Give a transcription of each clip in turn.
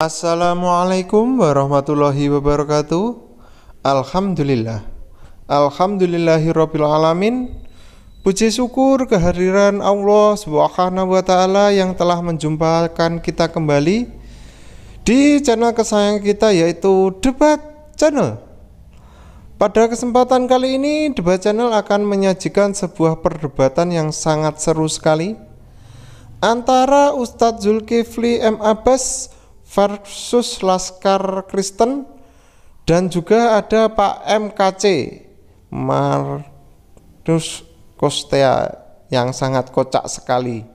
Assalamualaikum warahmatullahi wabarakatuh. Alhamdulillah. Alhamdulillahirabbil alamin. Puji syukur kehadiran Allah Subhanahu wa taala yang telah menjumpakan kita kembali di channel kesayangan kita, yaitu Debat Channel. Pada kesempatan kali ini, Debat Channel akan menyajikan sebuah perdebatan yang sangat seru sekali antara Ustadz Zulkifli M. Abbas versus Laskar Kristen, dan juga ada Pak MKC Marnus Kostea yang sangat kocak sekali.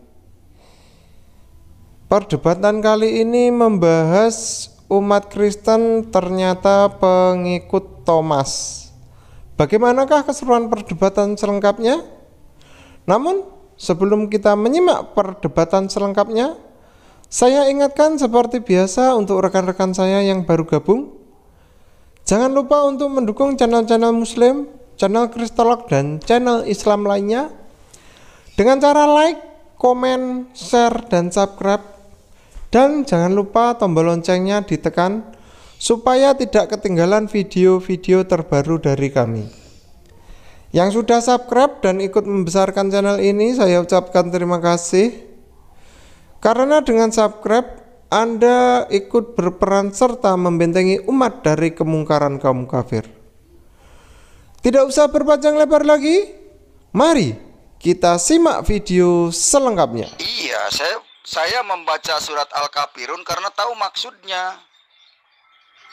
Perdebatan kali ini membahas umat Kristen ternyata pengikut Thomas. Bagaimanakah keseruan perdebatan selengkapnya? Namun sebelum kita menyimak perdebatan selengkapnya, saya ingatkan seperti biasa untuk rekan-rekan saya yang baru gabung, jangan lupa untuk mendukung channel-channel Muslim, channel Kristolog, dan channel Islam lainnya dengan cara like, komen, share, dan subscribe. Dan jangan lupa tombol loncengnya ditekan supaya tidak ketinggalan video-video terbaru dari kami. Yang sudah subscribe dan ikut membesarkan channel ini, saya ucapkan terima kasih. Karena dengan subscribe, Anda ikut berperan serta membentengi umat dari kemungkaran kaum kafir. Tidak usah berpanjang lebar lagi, mari kita simak video selengkapnya. Iya, saya membaca surat Al-Kafirun karena tahu maksudnya.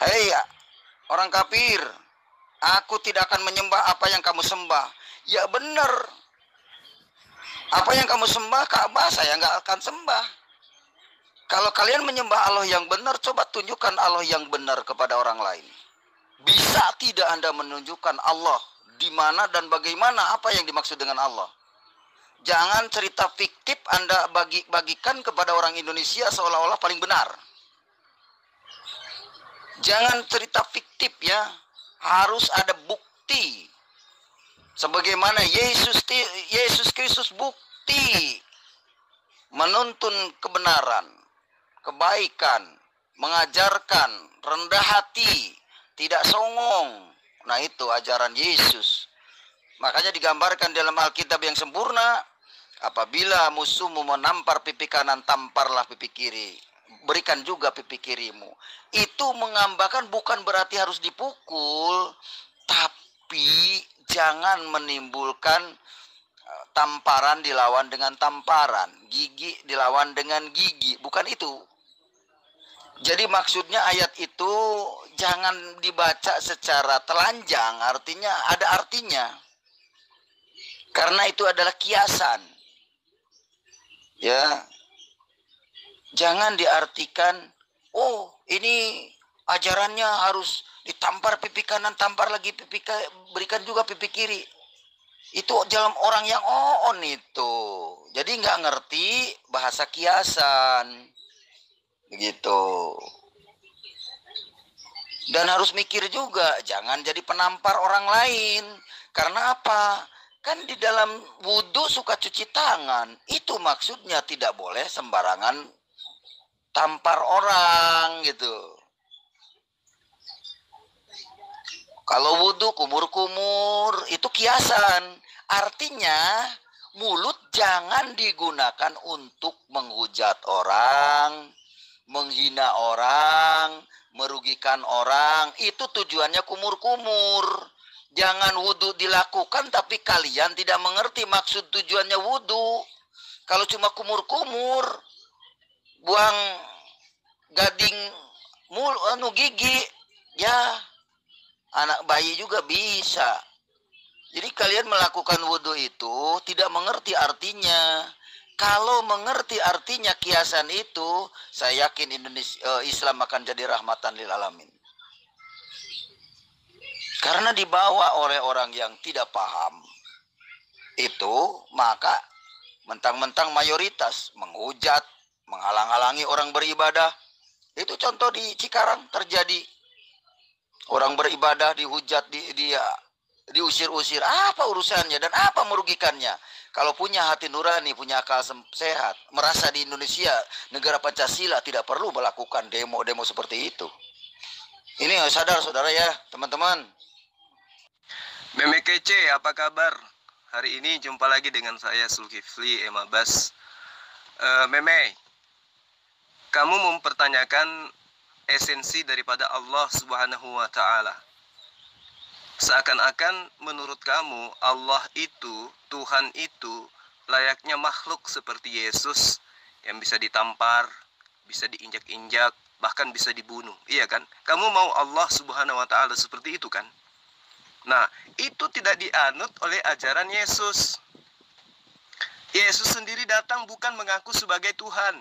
Hei orang kafir, aku tidak akan menyembah apa yang kamu sembah. Ya benar, apa yang kamu sembah Ka'bah saya nggak akan sembah. Kalau kalian menyembah Allah yang benar, coba tunjukkan Allah yang benar kepada orang lain. Bisa tidak Anda menunjukkan Allah di mana dan bagaimana, apa yang dimaksud dengan Allah? Jangan cerita fiktif Anda bagikan kepada orang Indonesia seolah-olah paling benar. Jangan cerita fiktif ya, harus ada bukti. Sebagaimana Yesus Kristus bukti menuntun kebenaran, kebaikan, mengajarkan rendah hati, tidak songong. Nah itu ajaran Yesus. Makanya digambarkan dalam Alkitab yang sempurna, apabila musuhmu menampar pipi kanan, tamparlah pipi kiri, berikan juga pipi kirimu. Itu menggambarkan bukan berarti harus dipukul, tapi jangan menimbulkan tamparan dilawan dengan tamparan, gigi dilawan dengan gigi, bukan itu. Jadi maksudnya ayat itu jangan dibaca secara telanjang, artinya ada artinya. Karena itu adalah kiasan. Ya. Jangan diartikan, oh, ini ajarannya harus ditampar pipi kanan, tampar lagi pipi berikan juga pipi kiri. Itu dalam orang yang on itu. Jadi nggak ngerti bahasa kiasan. Begitu. Dan harus mikir juga, jangan jadi penampar orang lain. Karena apa? Kan di dalam wudhu suka cuci tangan. Itu maksudnya tidak boleh sembarangan tampar orang gitu. Kalau wudhu kumur-kumur itu kiasan. Artinya mulut jangan digunakan untuk menghujat orang, menghina orang, merugikan orang. Itu tujuannya kumur-kumur. Jangan wudhu dilakukan tapi kalian tidak mengerti maksud tujuannya wudhu. Kalau cuma kumur-kumur, buang gading gigi, ya anak bayi juga bisa. Jadi kalian melakukan wudhu itu tidak mengerti artinya. Kalau mengerti artinya kiasan itu, saya yakin Islam akan jadi rahmatan lil alamin. Karena dibawa oleh orang yang tidak paham itu, maka mentang-mentang mayoritas menghujat, menghalang-halangi orang beribadah. Itu contoh di Cikarang terjadi. Orang beribadah dihujat, diusir-usir. Apa urusannya dan apa merugikannya? Kalau punya hati nurani, punya akal sehat, merasa di Indonesia negara Pancasila tidak perlu melakukan demo-demo seperti itu. Ini harus sadar saudara ya, teman-teman. Meme kece, apa kabar? Hari ini jumpa lagi dengan saya Zulkifli Emabas. Meme, kamu mempertanyakan esensi daripada Allah Subhanahu wa Ta'ala. Seakan-akan menurut kamu Allah itu, Tuhan itu layaknya makhluk seperti Yesus yang bisa ditampar, bisa diinjak-injak, bahkan bisa dibunuh. Iya kan? Kamu mau Allah Subhanahu wa Ta'ala seperti itu kan? Nah, itu tidak dianut oleh ajaran Yesus. Yesus sendiri datang bukan mengaku sebagai Tuhan.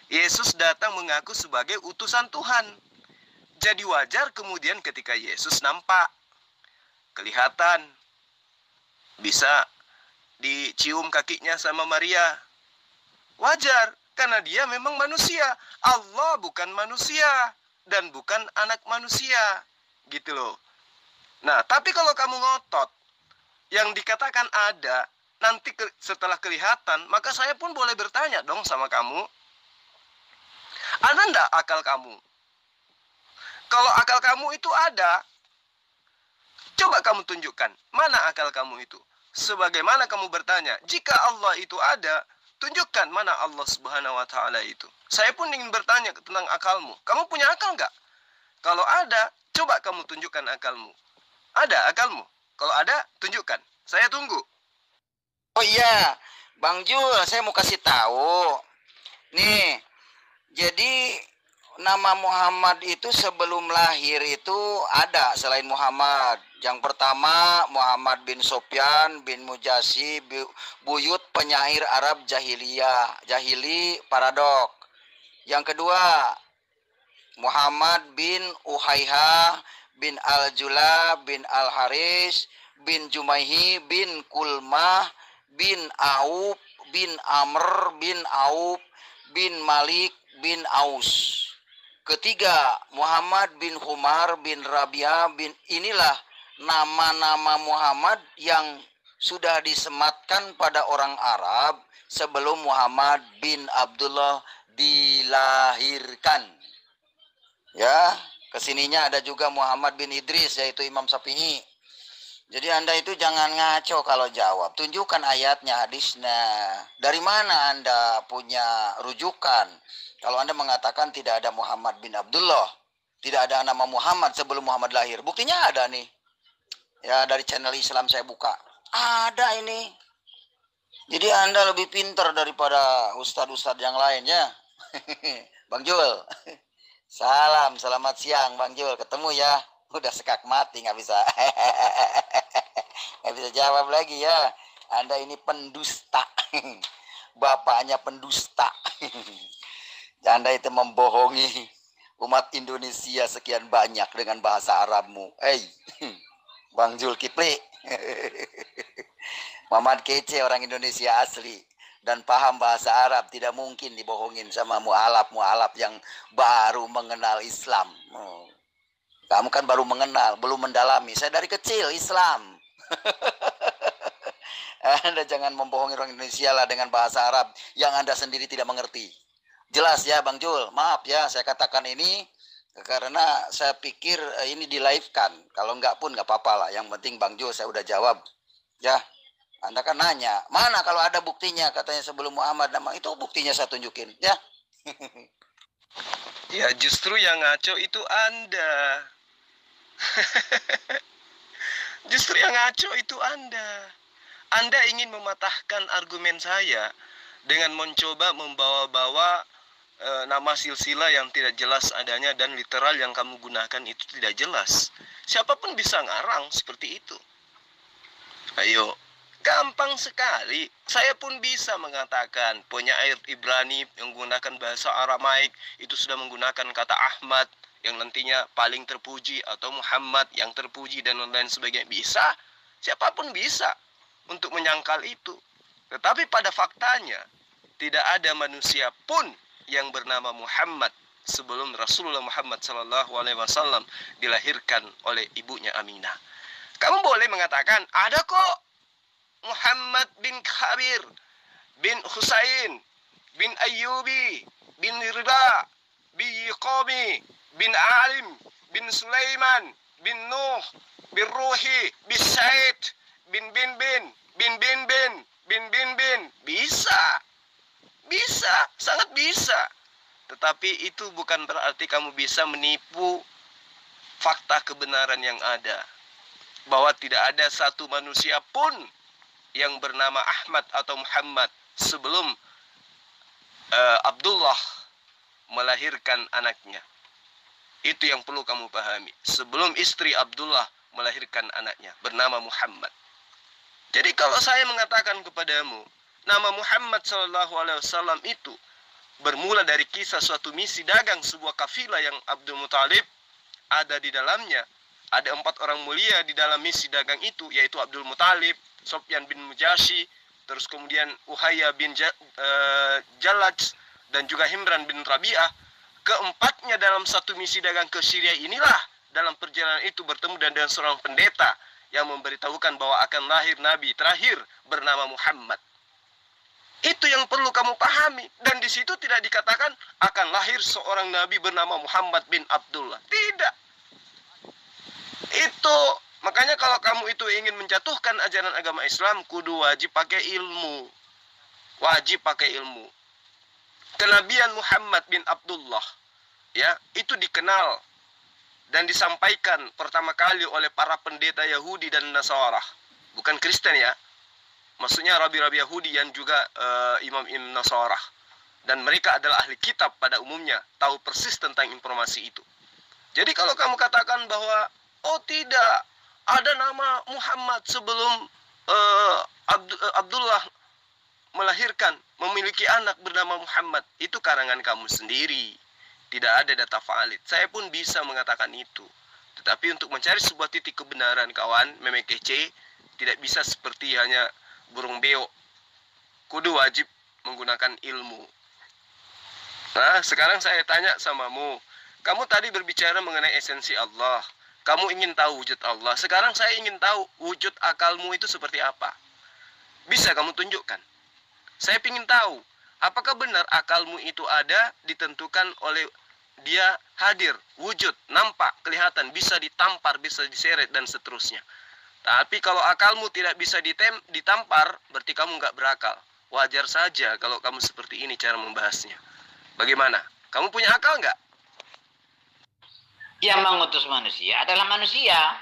Yesus datang mengaku sebagai utusan Tuhan. Jadi wajar kemudian ketika Yesus nampak, kelihatan, bisa dicium kakinya sama Maria. Wajar, karena dia memang manusia. Allah bukan manusia dan bukan anak manusia. Gitu loh. Nah, tapi kalau kamu ngotot, yang dikatakan ada, nanti setelah kelihatan, maka saya pun boleh bertanya dong sama kamu. Ada enggak akal kamu? Kalau akal kamu itu ada, coba kamu tunjukkan, mana akal kamu itu? Sebagaimana kamu bertanya, jika Allah itu ada, tunjukkan mana Allah Subhanahu wa Ta'ala itu. Saya pun ingin bertanya tentang akalmu. Kamu punya akal enggak? Kalau ada, coba kamu tunjukkan akalmu. Ada akalmu? Kalau ada, tunjukkan. Saya tunggu. Oh iya, Bang Jul, saya mau kasih tahu. Nih, jadi nama Muhammad itu sebelum lahir itu ada selain Muhammad. Yang pertama Muhammad bin Sofyan bin Mujasi buyut penyair Arab jahili paradok. Yang kedua Muhammad bin Uhaiha bin Al-Jula bin Al-Haris bin Jumaihi bin Kulmah bin Auf bin Amr bin Auf bin Malik bin Aus. Ketiga Muhammad bin Humar bin Rabia bin, inilah nama-nama Muhammad yang sudah disematkan pada orang Arab sebelum Muhammad bin Abdullah dilahirkan. Ya, kesininya ada juga Muhammad bin Idris, yaitu Imam Syafi'i. Jadi Anda itu jangan ngaco kalau jawab. Tunjukkan ayatnya, hadisnya. Dari mana Anda punya rujukan? Kalau Anda mengatakan tidak ada Muhammad bin Abdullah, tidak ada nama Muhammad sebelum Muhammad lahir. Buktinya ada nih. Ya, dari channel Islam saya buka. Ada ini. Jadi Anda lebih pintar daripada ustadz-ustadz yang lainnya. Bang Jul. Salam, selamat siang Bang Jul. Ketemu ya. Udah sekak mati, nggak bisa. Nggak bisa jawab lagi ya. Anda ini pendusta. Bapaknya pendusta. Anda itu membohongi umat Indonesia sekian banyak dengan bahasa Arabmu. Hey, Bang Zulkifli. Muhammad kece orang Indonesia asli dan paham bahasa Arab, tidak mungkin dibohongin sama mualaf yang baru mengenal Islam. Kamu kan baru mengenal, belum mendalami. Saya dari kecil Islam. Anda jangan membohongi orang Indonesia lah dengan bahasa Arab yang Anda sendiri tidak mengerti. Jelas ya Bang Jul, maaf ya saya katakan ini karena saya pikir ini di live kan. Kalau enggak pun enggak apa-apa lah. Yang penting Bang Jul saya udah jawab. Ya, Anda kan nanya, mana kalau ada buktinya katanya sebelum Muhammad nama itu buktinya saya tunjukin ya. Ya justru yang ngaco itu Anda. Justru yang ngaco itu Anda. Anda ingin mematahkan argumen saya dengan mencoba membawa-bawa nama silsilah yang tidak jelas adanya dan literal yang kamu gunakan itu tidak jelas. Siapapun bisa ngarang seperti itu. Ayo, gampang sekali. Saya pun bisa mengatakan penyair Ibrani yang menggunakan bahasa Aramaik itu sudah menggunakan kata Ahmad yang nantinya paling terpuji atau Muhammad yang terpuji dan lain sebagainya. Bisa. Siapapun bisa untuk menyangkal itu. Tetapi pada faktanya tidak ada manusia pun yang bernama Muhammad sebelum Rasulullah Muhammad SAW dilahirkan oleh ibunya Aminah. Kamu boleh mengatakan ada kok. Muhammad bin Khabir bin Husain bin Ayyubi bin Rida bin Yiqami bin Alim bin Sulaiman bin Nuh bin Ruhi bin Said bin bisa, sangat bisa. Tetapi itu bukan berarti kamu bisa menipu fakta kebenaran yang ada, bahwa tidak ada satu manusia pun yang bernama Ahmad atau Muhammad sebelum Abdullah melahirkan anaknya. Itu yang perlu kamu pahami. Sebelum istri Abdullah melahirkan anaknya bernama Muhammad. Jadi kalau saya mengatakan kepadamu nama Muhammad SAW itu bermula dari kisah suatu misi dagang sebuah kafilah yang Abdul Muthalib ada di dalamnya. Ada 4 orang mulia di dalam misi dagang itu, yaitu Abdul Muthalib, Sofyan bin Mujashi, terus kemudian Uhayya bin Jalaj, dan juga Himran bin Rabi'ah. Keempatnya dalam satu misi dagang ke Syria inilah dalam perjalanan itu bertemu dengan seorang pendeta yang memberitahukan bahwa akan lahir Nabi terakhir bernama Muhammad. Itu yang perlu kamu pahami. Dan di situ tidak dikatakan akan lahir seorang Nabi bernama Muhammad bin Abdullah. Tidak. Itu makanya kalau kamu itu ingin menjatuhkan ajaran agama Islam, kudu wajib pakai ilmu. Wajib pakai ilmu. Kenabian Muhammad bin Abdullah, ya, itu dikenal dan disampaikan pertama kali oleh para pendeta Yahudi dan Nasara, bukan Kristen ya. Maksudnya rabi-rabi Yahudi yang juga imam-imam Nasara, dan mereka adalah ahli kitab pada umumnya, tahu persis tentang informasi itu. Jadi kalau kamu katakan bahwa oh tidak ada nama Muhammad sebelum Abdullah melahirkan, memiliki anak bernama Muhammad, itu karangan kamu sendiri. Tidak ada data valid. Saya pun bisa mengatakan itu. Tetapi untuk mencari sebuah titik kebenaran, kawan, memekece, tidak bisa seperti hanya burung beo. Kudu wajib menggunakan ilmu. Nah, sekarang saya tanya samamu. Kamu tadi berbicara mengenai esensi Allah. Kamu ingin tahu wujud Allah. Sekarang saya ingin tahu wujud akalmu itu seperti apa. Bisa kamu tunjukkan? Saya ingin tahu, apakah benar akalmu itu ada, ditentukan oleh dia hadir, wujud, nampak, kelihatan, bisa ditampar, bisa diseret, dan seterusnya. Tapi kalau akalmu tidak bisa ditampar, berarti kamu nggak berakal. Wajar saja kalau kamu seperti ini cara membahasnya. Bagaimana? Kamu punya akal nggak? Yang mengutus manusia adalah manusia.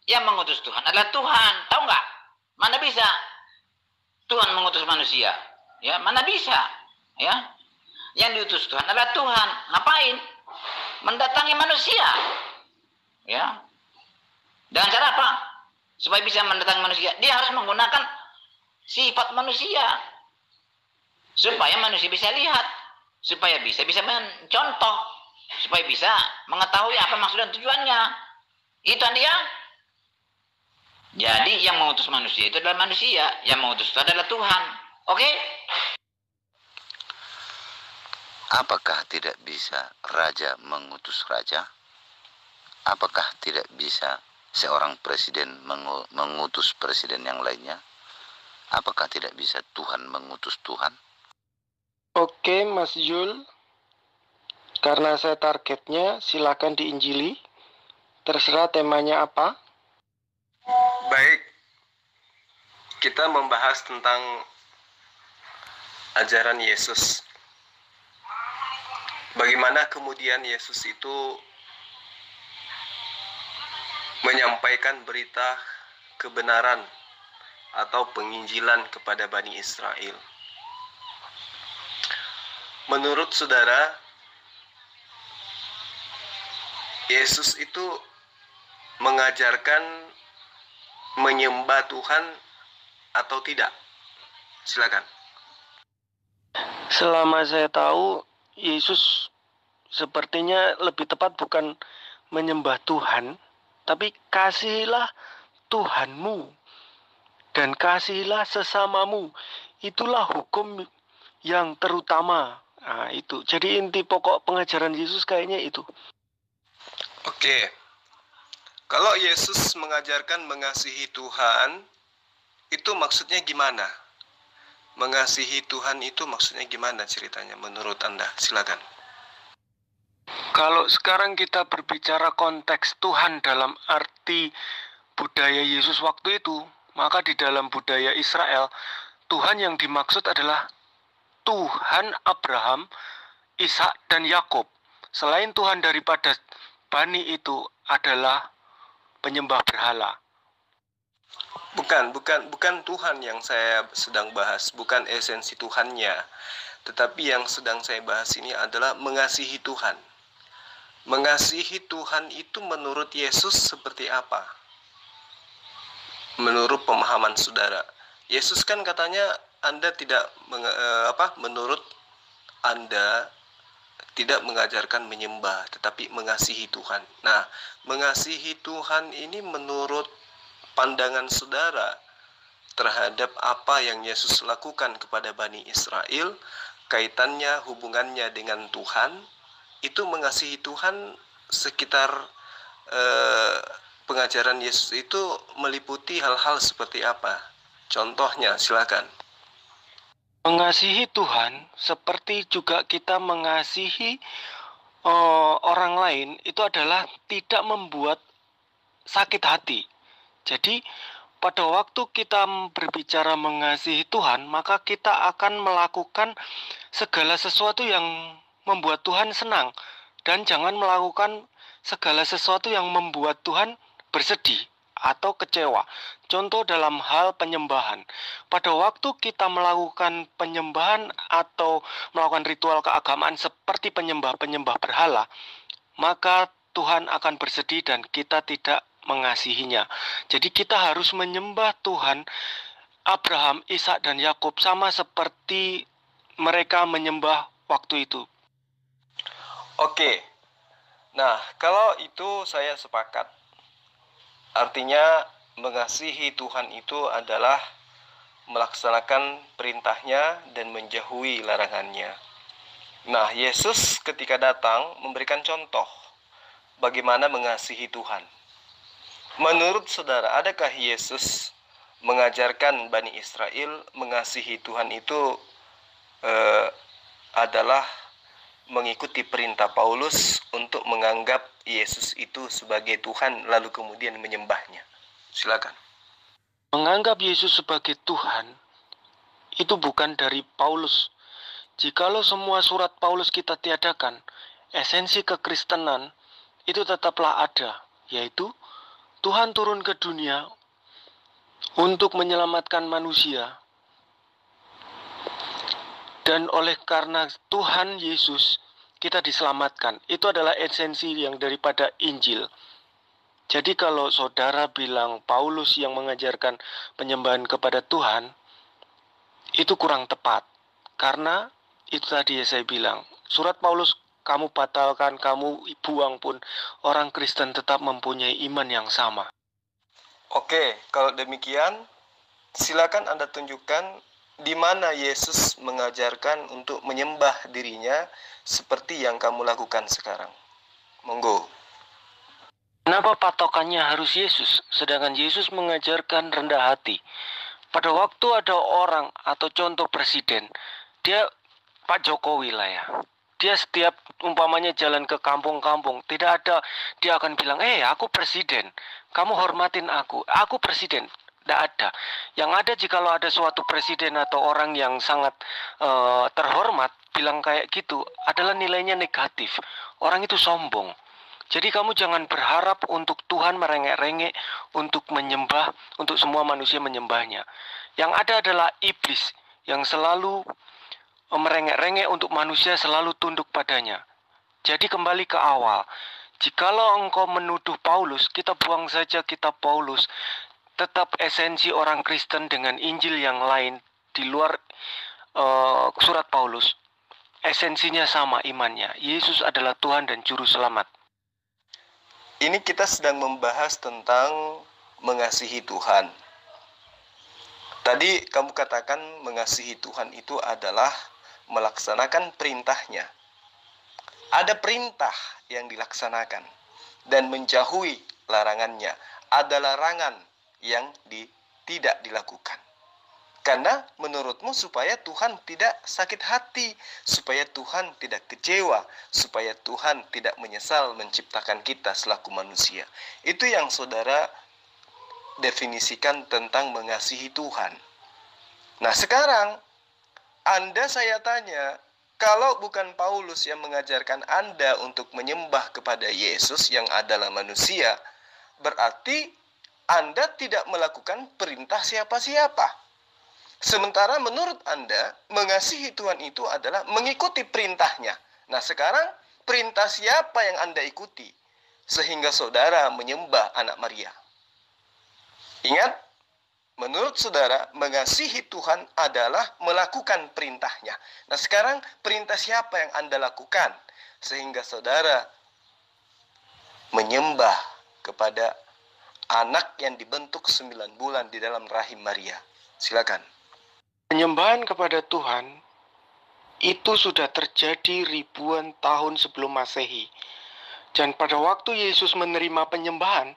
Yang mengutus Tuhan adalah Tuhan. Tahu nggak? Mana bisa Tuhan mengutus manusia? Ya, mana bisa? Ya, yang diutus Tuhan adalah Tuhan. Ngapain? Mendatangi manusia. Ya, dengan cara apa? Supaya bisa mendatangi manusia, dia harus menggunakan sifat manusia, supaya manusia bisa lihat, supaya bisa mencontoh, supaya bisa mengetahui apa maksud dan tujuannya. Itu dia. Jadi yang mengutus manusia itu adalah manusia, yang mengutus itu adalah Tuhan. Oke? Apakah tidak bisa raja mengutus raja? Apakah tidak bisa seorang presiden mengutus presiden yang lainnya? Apakah tidak bisa Tuhan mengutus Tuhan? Oke, Mas Jul. Karena saya targetnya, silakan diinjili. Terserah temanya apa. Baik, kita membahas tentang ajaran Yesus. Bagaimana kemudian Yesus itu menyampaikan berita kebenaran atau penginjilan kepada Bani Israel. Menurut saudara, Yesus itu mengajarkan menyembah Tuhan atau tidak? Silakan. Selama saya tahu, Yesus sepertinya lebih tepat bukan menyembah Tuhan, tapi kasihilah Tuhanmu dan kasihilah sesamamu. Itulah hukum yang terutama. Nah, itu. Jadi inti pokok pengajaran Yesus kayaknya itu. Oke. Kalau Yesus mengajarkan mengasihi Tuhan, Itu maksudnya gimana? Mengasihi Tuhan itu maksudnya gimana ceritanya menurut Anda? Silakan. Kalau sekarang kita berbicara konteks Tuhan dalam arti budaya Yesus waktu itu, maka di dalam budaya Israel, Tuhan yang dimaksud adalah Tuhan Abraham, Ishak, dan Yakub. Selain Tuhan daripada Bani itu adalah penyembah berhala. Bukan Tuhan yang saya sedang bahas, bukan esensi Tuhannya. Tetapi yang sedang saya bahas ini adalah mengasihi Tuhan. Mengasihi Tuhan itu menurut Yesus seperti apa? Menurut pemahaman saudara. Yesus kan katanya Anda tidak menurut Anda tidak mengajarkan menyembah, tetapi mengasihi Tuhan. Nah, mengasihi Tuhan ini menurut pandangan saudara terhadap apa yang Yesus lakukan kepada Bani Israel, kaitannya, hubungannya dengan Tuhan, itu mengasihi Tuhan sekitar pengajaran Yesus itu meliputi hal-hal seperti apa? Contohnya, silakan. Mengasihi Tuhan seperti juga kita mengasihi orang lain itu adalah tidak membuat sakit hati. Jadi pada waktu kita berbicara mengasihi Tuhan, maka kita akan melakukan segala sesuatu yang membuat Tuhan senang, dan jangan melakukan segala sesuatu yang membuat Tuhan bersedih atau kecewa. Contoh dalam hal penyembahan. Pada waktu kita melakukan penyembahan atau melakukan ritual keagamaan seperti penyembah-penyembah berhala, maka Tuhan akan bersedih dan kita tidak mengasihinya. Jadi kita harus menyembah Tuhan Abraham, Ishak, dan Yakub sama seperti mereka menyembah waktu itu. Oke. Nah, kalau itu saya sepakat. Artinya mengasihi Tuhan itu adalah melaksanakan perintahnya dan menjauhi larangannya. Nah, Yesus ketika datang memberikan contoh bagaimana mengasihi Tuhan. Menurut saudara, adakah Yesus mengajarkan Bani Israel mengasihi Tuhan itu adalah mengikuti perintah Paulus untuk menganggap Yesus itu sebagai Tuhan lalu kemudian menyembahnya? Silakan. Menganggap Yesus sebagai Tuhan itu bukan dari Paulus. Jikalau semua surat Paulus kita tiadakan, esensi kekristenan itu tetaplah ada, yaitu Tuhan turun ke dunia untuk menyelamatkan manusia. Dan oleh karena Tuhan Yesus, kita diselamatkan. Itu adalah esensi yang daripada Injil. Jadi kalau saudara bilang Paulus yang mengajarkan penyembahan kepada Tuhan, itu kurang tepat. Karena itu tadi saya bilang, surat Paulus kamu batalkan, kamu buang pun, orang Kristen tetap mempunyai iman yang sama. Oke, kalau demikian, silakan Anda tunjukkan di mana Yesus mengajarkan untuk menyembah dirinya seperti yang kamu lakukan sekarang. Monggo. Kenapa patokannya harus Yesus, sedangkan Yesus mengajarkan rendah hati? Pada waktu ada orang atau contoh presiden, dia Pak Jokowi lah ya. Dia setiap umpamanya jalan ke kampung-kampung, tidak ada dia akan bilang, aku presiden, kamu hormatin aku presiden. Tidak ada. Yang ada jikalau ada suatu presiden atau orang yang sangat terhormat, bilang kayak gitu, adalah nilainya negatif. Orang itu sombong. Jadi kamu jangan berharap untuk Tuhan merengek-rengek, untuk menyembah, untuk semua manusia menyembahnya. Yang ada adalah iblis, yang selalu merengek-rengek untuk manusia selalu tunduk padanya. Jadi kembali ke awal, jikalau engkau menuduh Paulus, kita buang saja kitab Paulus. Tetap esensi orang Kristen dengan Injil yang lain di luar surat Paulus. Esensinya sama imannya. Yesus adalah Tuhan dan Juru Selamat. Ini kita sedang membahas tentang mengasihi Tuhan. Tadi kamu katakan mengasihi Tuhan itu adalah melaksanakan perintahnya. Ada perintah yang dilaksanakan dan menjauhi larangannya. Ada larangan yang tidak dilakukan? Karena menurutmu supaya Tuhan tidak sakit hati, supaya Tuhan tidak kecewa, supaya Tuhan tidak menyesal menciptakan kita selaku manusia. Itu yang saudara definisikan tentang mengasihi Tuhan. Nah sekarang, Anda saya tanya, kalau bukan Paulus yang mengajarkan Anda untuk menyembah kepada Yesus yang adalah manusia, berarti Anda tidak melakukan perintah siapa-siapa. Sementara menurut Anda, mengasihi Tuhan itu adalah mengikuti perintahnya. Nah sekarang, perintah siapa yang Anda ikuti? Sehingga saudara menyembah anak Maria. Ingat, menurut saudara, mengasihi Tuhan adalah melakukan perintahnya. Nah sekarang, perintah siapa yang Anda lakukan? Sehingga saudara menyembah kepada anak yang dibentuk 9 bulan di dalam rahim Maria. Silakan. Penyembahan kepada Tuhan itu sudah terjadi ribuan tahun sebelum Masehi. Dan pada waktu Yesus menerima penyembahan,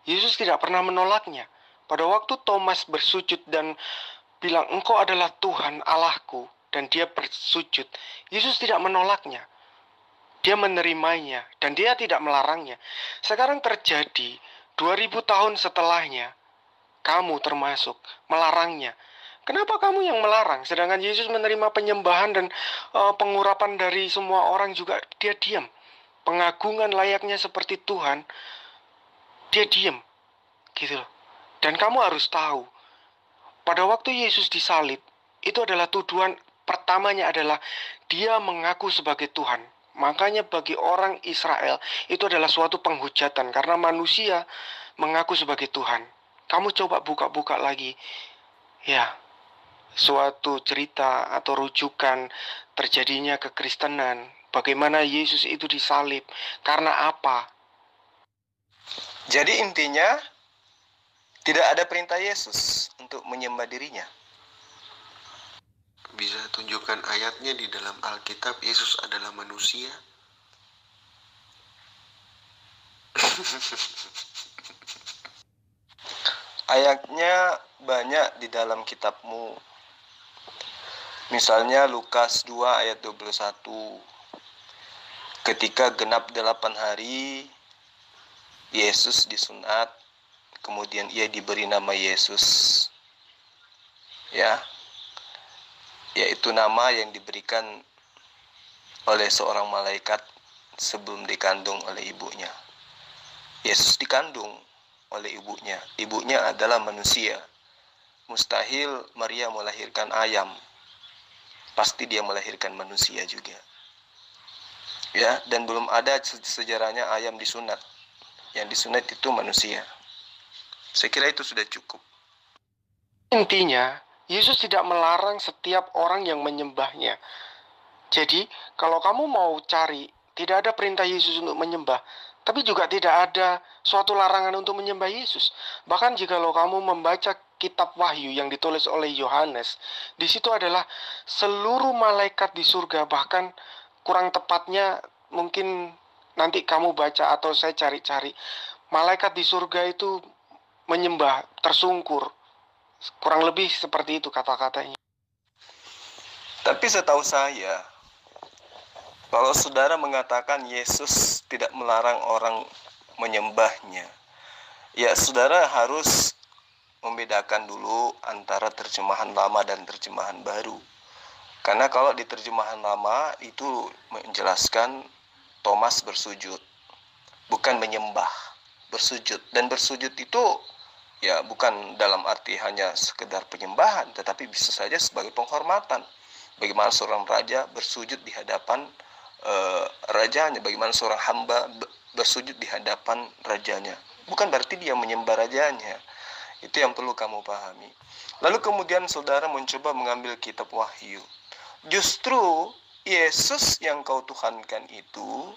Yesus tidak pernah menolaknya. Pada waktu Thomas bersujud dan bilang, "Engkau adalah Tuhan Allahku," dan dia bersujud, Yesus tidak menolaknya. Dia menerimanya dan dia tidak melarangnya. Sekarang terjadi 2000 tahun setelahnya, kamu termasuk melarangnya. Kenapa kamu yang melarang? Sedangkan Yesus menerima penyembahan dan pengurapan dari semua orang juga dia diam. Pengagungan layaknya seperti Tuhan, dia diam. Gitu loh. Dan kamu harus tahu, pada waktu Yesus disalib, itu adalah tuduhan pertamanya adalah dia mengaku sebagai Tuhan. Makanya bagi orang Israel, itu adalah suatu penghujatan karena manusia mengaku sebagai Tuhan. Kamu coba buka-buka lagi. Ya, suatu cerita atau rujukan terjadinya kekristenan, bagaimana Yesus itu disalib, karena apa? Jadi intinya, tidak ada perintah Yesus untuk menyembah dirinya. Bisa tunjukkan ayatnya di dalam Alkitab Yesus adalah manusia? Ayatnya banyak di dalam kitabmu. Misalnya Lukas 2 ayat 21. Ketika genap 8 hari, Yesus disunat, kemudian ia diberi nama Yesus. Ya. Yaitu nama yang diberikan oleh seorang malaikat sebelum dikandung oleh ibunya. Yesus dikandung oleh ibunya. Ibunya adalah manusia. Mustahil Maria melahirkan ayam. Pasti dia melahirkan manusia juga. Ya, dan belum ada sejarahnya ayam disunat. Yang disunat itu manusia. Saya kira itu sudah cukup. Intinya, Yesus tidak melarang setiap orang yang menyembahnya. Jadi, kalau kamu mau cari, tidak ada perintah Yesus untuk menyembah, tapi juga tidak ada suatu larangan untuk menyembah Yesus. Bahkan jikalau kamu membaca kitab Wahyu yang ditulis oleh Yohanes, di situ adalah seluruh malaikat di surga, bahkan kurang tepatnya mungkin nanti kamu baca atau saya cari-cari, malaikat di surga itu menyembah tersungkur. Kurang lebih seperti itu kata-katanya. Tapi setahu saya, kalau saudara mengatakan Yesus tidak melarang orang menyembahnya, ya saudara harus membedakan dulu antara terjemahan lama dan terjemahan baru. Karena kalau di terjemahan lama itu menjelaskan Thomas bersujud, bukan menyembah, bersujud. Dan bersujud itu ya bukan dalam arti hanya sekedar penyembahan, tetapi bisa saja sebagai penghormatan. Bagaimana seorang raja bersujud di hadapan rajanya, bagaimana seorang hamba bersujud di hadapan rajanya. Bukan berarti dia menyembah rajanya. Itu yang perlu kamu pahami. Lalu kemudian saudara mencoba mengambil kitab Wahyu. Justru Yesus yang kau tuhankan itu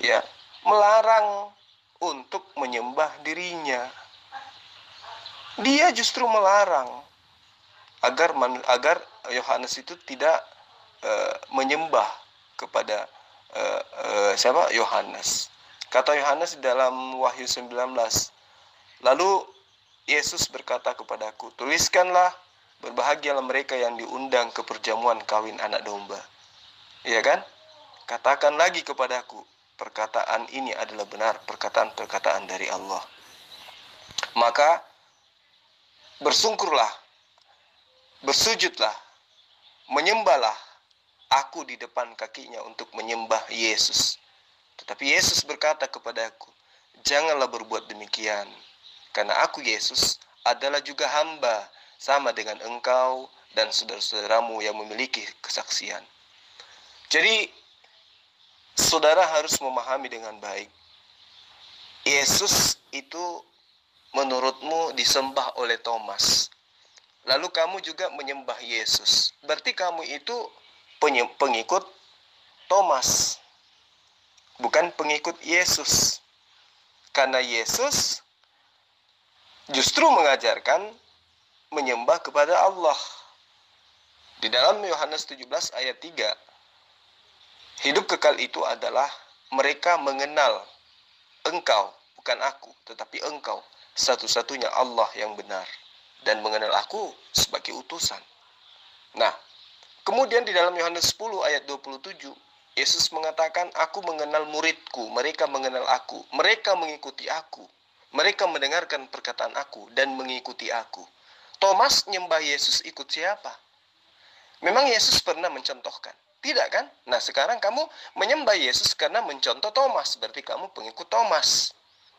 ya melarang untuk menyembah dirinya. Dia justru melarang agar Yohanes itu tidak menyembah kepada siapa? Yohanes. Kata Yohanes di dalam Wahyu 19. Lalu Yesus berkata kepadaku, tuliskanlah, berbahagialah mereka yang diundang ke perjamuan kawin anak domba. Iya kan? Katakan lagi kepadaku, perkataan ini adalah benar, perkataan-perkataan dari Allah. Maka bersungkurlah, bersujudlah, menyembahlah aku di depan kakinya untuk menyembah Yesus. Tetapi Yesus berkata kepadaku, janganlah berbuat demikian, karena aku Yesus adalah juga hamba, sama dengan engkau dan saudara-saudaramu yang memiliki kesaksian. Jadi, saudara harus memahami dengan baik. Yesus itu menurutmu disembah oleh Thomas. Lalu kamu juga menyembah Yesus. Berarti kamu itu pengikut Thomas, bukan pengikut Yesus. Karena Yesus justru mengajarkan menyembah kepada Allah. Di dalam Yohanes 17 ayat 3, hidup kekal itu adalah mereka mengenal engkau, bukan aku, tetapi engkau, satu-satunya Allah yang benar, dan mengenal aku sebagai utusan. Nah, kemudian di dalam Yohanes 10 ayat 27, Yesus mengatakan, aku mengenal muridku, mereka mengenal aku, mereka mengikuti aku, mereka mendengarkan perkataan aku dan mengikuti aku. Thomas nyembah Yesus ikut siapa? Memang Yesus pernah mencontohkan? Tidak kan? Nah, sekarang kamu menyembah Yesus karena mencontoh Thomas, berarti kamu pengikut Thomas.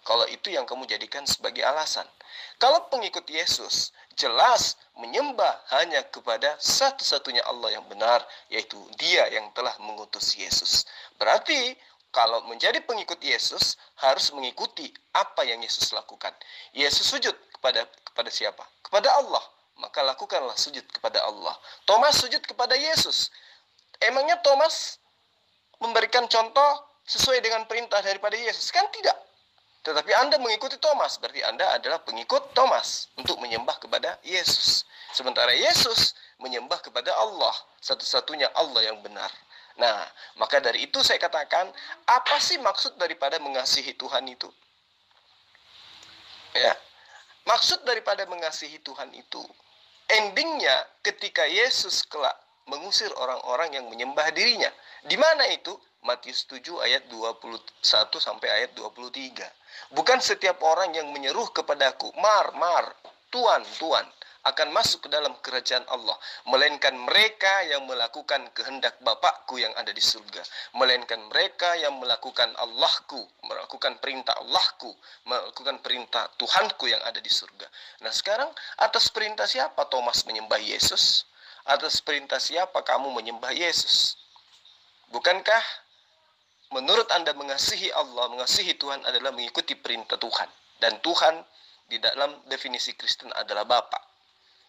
Kalau itu yang kamu jadikan sebagai alasan. Kalau pengikut Yesus, jelas menyembah hanya kepada satu-satunya Allah yang benar, yaitu Dia yang telah mengutus Yesus. Berarti, kalau menjadi pengikut Yesus, harus mengikuti apa yang Yesus lakukan. Yesus sujud kepada siapa? Kepada Allah. Maka lakukanlah sujud kepada Allah. Thomas sujud kepada Yesus. Emangnya Thomas memberikan contoh sesuai dengan perintah daripada Yesus? Kan tidak. Tetapi Anda mengikuti Thomas, berarti Anda adalah pengikut Thomas untuk menyembah kepada Yesus. Sementara Yesus menyembah kepada Allah, satu-satunya Allah yang benar. Nah, maka dari itu saya katakan, apa sih maksud daripada mengasihi Tuhan itu? Ya, maksud daripada mengasihi Tuhan itu, endingnya ketika Yesus kelak mengusir orang-orang yang menyembah dirinya. Di mana itu? Matius 7 ayat 21 sampai ayat 23. Bukan setiap orang yang menyeru kepadaku, Mar, Tuan, Tuan, akan masuk ke dalam kerajaan Allah, melainkan mereka yang melakukan kehendak Bapakku yang ada di surga, melainkan mereka yang melakukan Allahku, melakukan perintah Allahku, melakukan perintah Tuhanku yang ada di surga. Nah, sekarang atas perintah siapa Thomas menyembah Yesus? Atas perintah siapa kamu menyembah Yesus? Bukankah menurut Anda mengasihi Allah, mengasihi Tuhan adalah mengikuti perintah Tuhan? Dan Tuhan di dalam definisi Kristen adalah Bapa.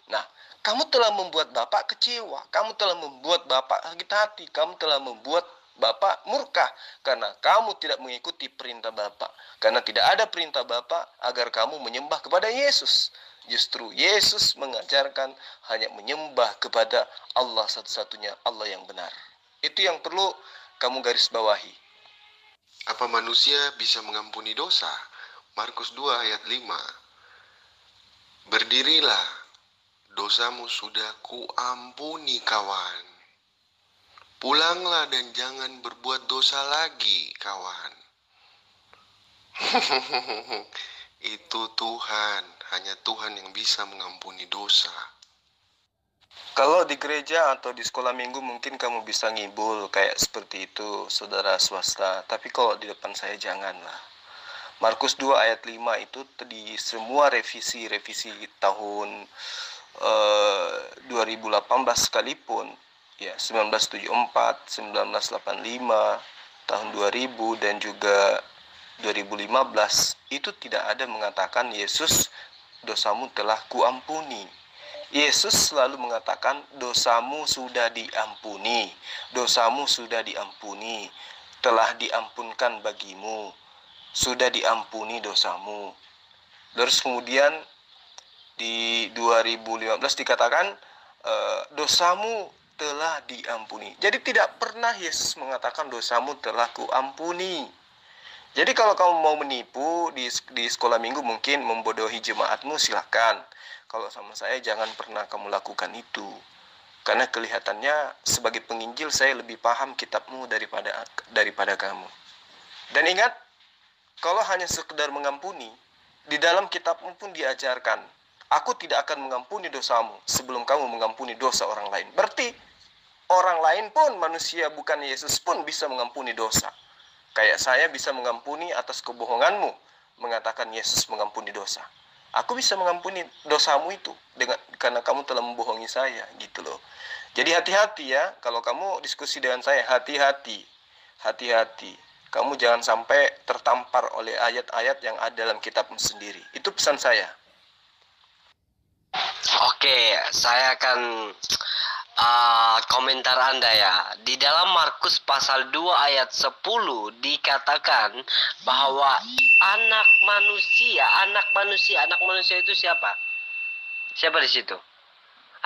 Nah, kamu telah membuat Bapak kecewa, kamu telah membuat Bapak sakit hati, kamu telah membuat Bapak murka karena kamu tidak mengikuti perintah Bapak. Karena tidak ada perintah Bapak agar kamu menyembah kepada Yesus. Justru Yesus mengajarkan hanya menyembah kepada Allah satu-satunya, Allah yang benar. Itu yang perlu kamu garis bawahi. Apa manusia bisa mengampuni dosa? Markus 2 ayat 5. Berdirilah, dosamu sudah kuampuni kawan. Pulanglah dan jangan berbuat dosa lagi kawan. Itu Tuhan, hanya Tuhan yang bisa mengampuni dosa. Kalau di gereja atau di sekolah minggu mungkin kamu bisa ngibul kayak seperti itu, saudara swasta. Tapi kalau di depan saya janganlah. Markus 2 ayat 5 itu di semua revisi tahun 2018 sekalipun, ya 1974, 1985, tahun 2000 dan juga 2015, itu tidak ada mengatakan Yesus dosamu telah kuampuni. Yesus selalu mengatakan dosamu sudah diampuni, dosamu sudah diampuni, telah diampunkan bagimu, sudah diampuni dosamu. Terus kemudian di 2015 dikatakan dosamu telah diampuni. Jadi tidak pernah Yesus mengatakan dosamu telah kuampuni. Jadi kalau kamu mau menipu di sekolah minggu mungkin membodohi jemaatmu, silakan. Kalau sama saya jangan pernah kamu lakukan itu. Karena kelihatannya sebagai penginjil saya lebih paham kitabmu daripada kamu. Dan ingat, kalau hanya sekedar mengampuni, di dalam kitabmu pun diajarkan, aku tidak akan mengampuni dosamu sebelum kamu mengampuni dosa orang lain. Berarti orang lain pun, manusia bukan Yesus pun bisa mengampuni dosa. Kayak saya bisa mengampuni atas kebohonganmu, mengatakan Yesus mengampuni dosa. Aku bisa mengampuni dosamu itu karena kamu telah membohongi saya, gitu loh. Jadi hati-hati ya, kalau kamu diskusi dengan saya, hati-hati. Kamu jangan sampai tertampar oleh ayat-ayat yang ada dalam kitabmu sendiri. Itu pesan saya. Oke, saya akan komentar Anda ya. Di dalam Markus pasal 2 ayat 10 dikatakan bahwa anak manusia itu siapa? Siapa di situ?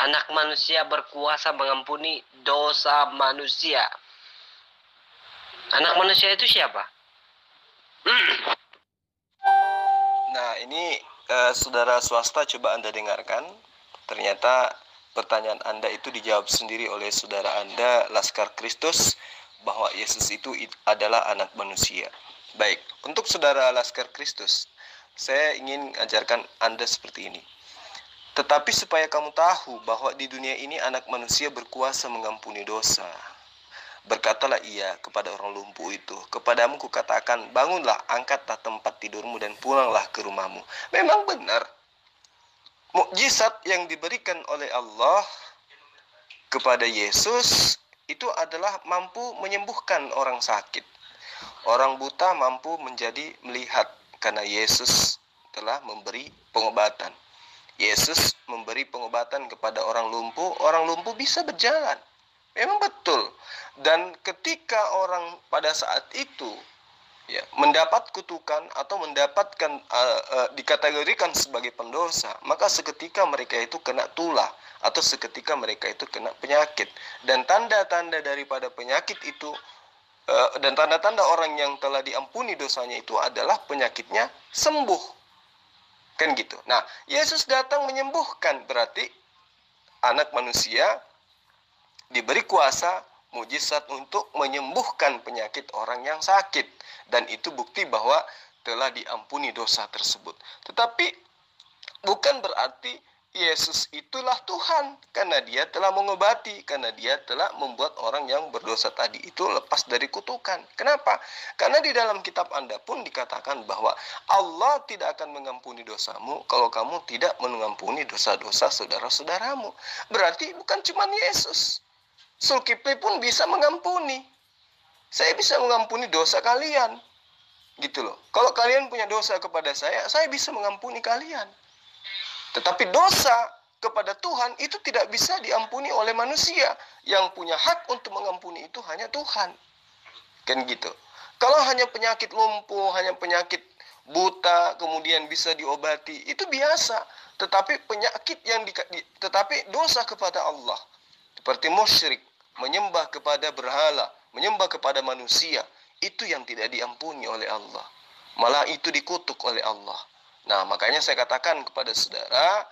Anak manusia berkuasa mengampuni dosa manusia. Anak manusia itu siapa? Nah, ini saudara swasta, coba Anda dengarkan. Ternyata pertanyaan Anda itu dijawab sendiri oleh saudara Anda, Laskar Kristus, bahwa Yesus itu adalah anak manusia. Baik, untuk saudara Laskar Kristus, saya ingin ajarkan Anda seperti ini. Tetapi supaya kamu tahu bahwa di dunia ini anak manusia berkuasa mengampuni dosa. Berkatalah ia kepada orang lumpuh itu, kepadamu kukatakan, bangunlah, angkatlah tempat tidurmu dan pulanglah ke rumahmu. Memang benar, mukjizat yang diberikan oleh Allah kepada Yesus itu adalah mampu menyembuhkan orang sakit. Orang buta mampu menjadi melihat karena Yesus telah memberi pengobatan. Yesus memberi pengobatan kepada orang lumpuh bisa berjalan. Memang betul. Dan ketika orang pada saat itu ya, mendapat kutukan atau mendapatkan dikategorikan sebagai pendosa, maka seketika mereka itu kena tulah atau seketika mereka itu kena penyakit. Dan tanda-tanda daripada penyakit itu dan tanda-tanda orang yang telah diampuni dosanya itu adalah penyakitnya sembuh. Kan gitu. Nah, Yesus datang menyembuhkan, berarti anak manusia diberi kuasa mujizat untuk menyembuhkan penyakit orang yang sakit, dan itu bukti bahwa telah diampuni dosa tersebut. Tetapi bukan berarti Yesus itulah Tuhan, karena dia telah mengobati, karena dia telah membuat orang yang berdosa tadi itu lepas dari kutukan. Kenapa? Karena di dalam kitab Anda pun dikatakan bahwa Allah tidak akan mengampuni dosamu kalau kamu tidak mengampuni dosa-dosa saudara-saudaramu. Berarti bukan cuma Yesus, Zulkifli pun bisa mengampuni. Saya bisa mengampuni dosa kalian, gitu loh. Kalau kalian punya dosa kepada saya bisa mengampuni kalian. Tetapi dosa kepada Tuhan itu tidak bisa diampuni oleh manusia. Yang punya hak untuk mengampuni itu hanya Tuhan. Kan gitu. Kalau hanya penyakit lumpuh, hanya penyakit buta, kemudian bisa diobati, itu biasa. Tetapi tetapi dosa kepada Allah, seperti musyrik, menyembah kepada berhala, menyembah kepada manusia, itu yang tidak diampuni oleh Allah. Malah itu dikutuk oleh Allah. Nah, makanya saya katakan kepada saudara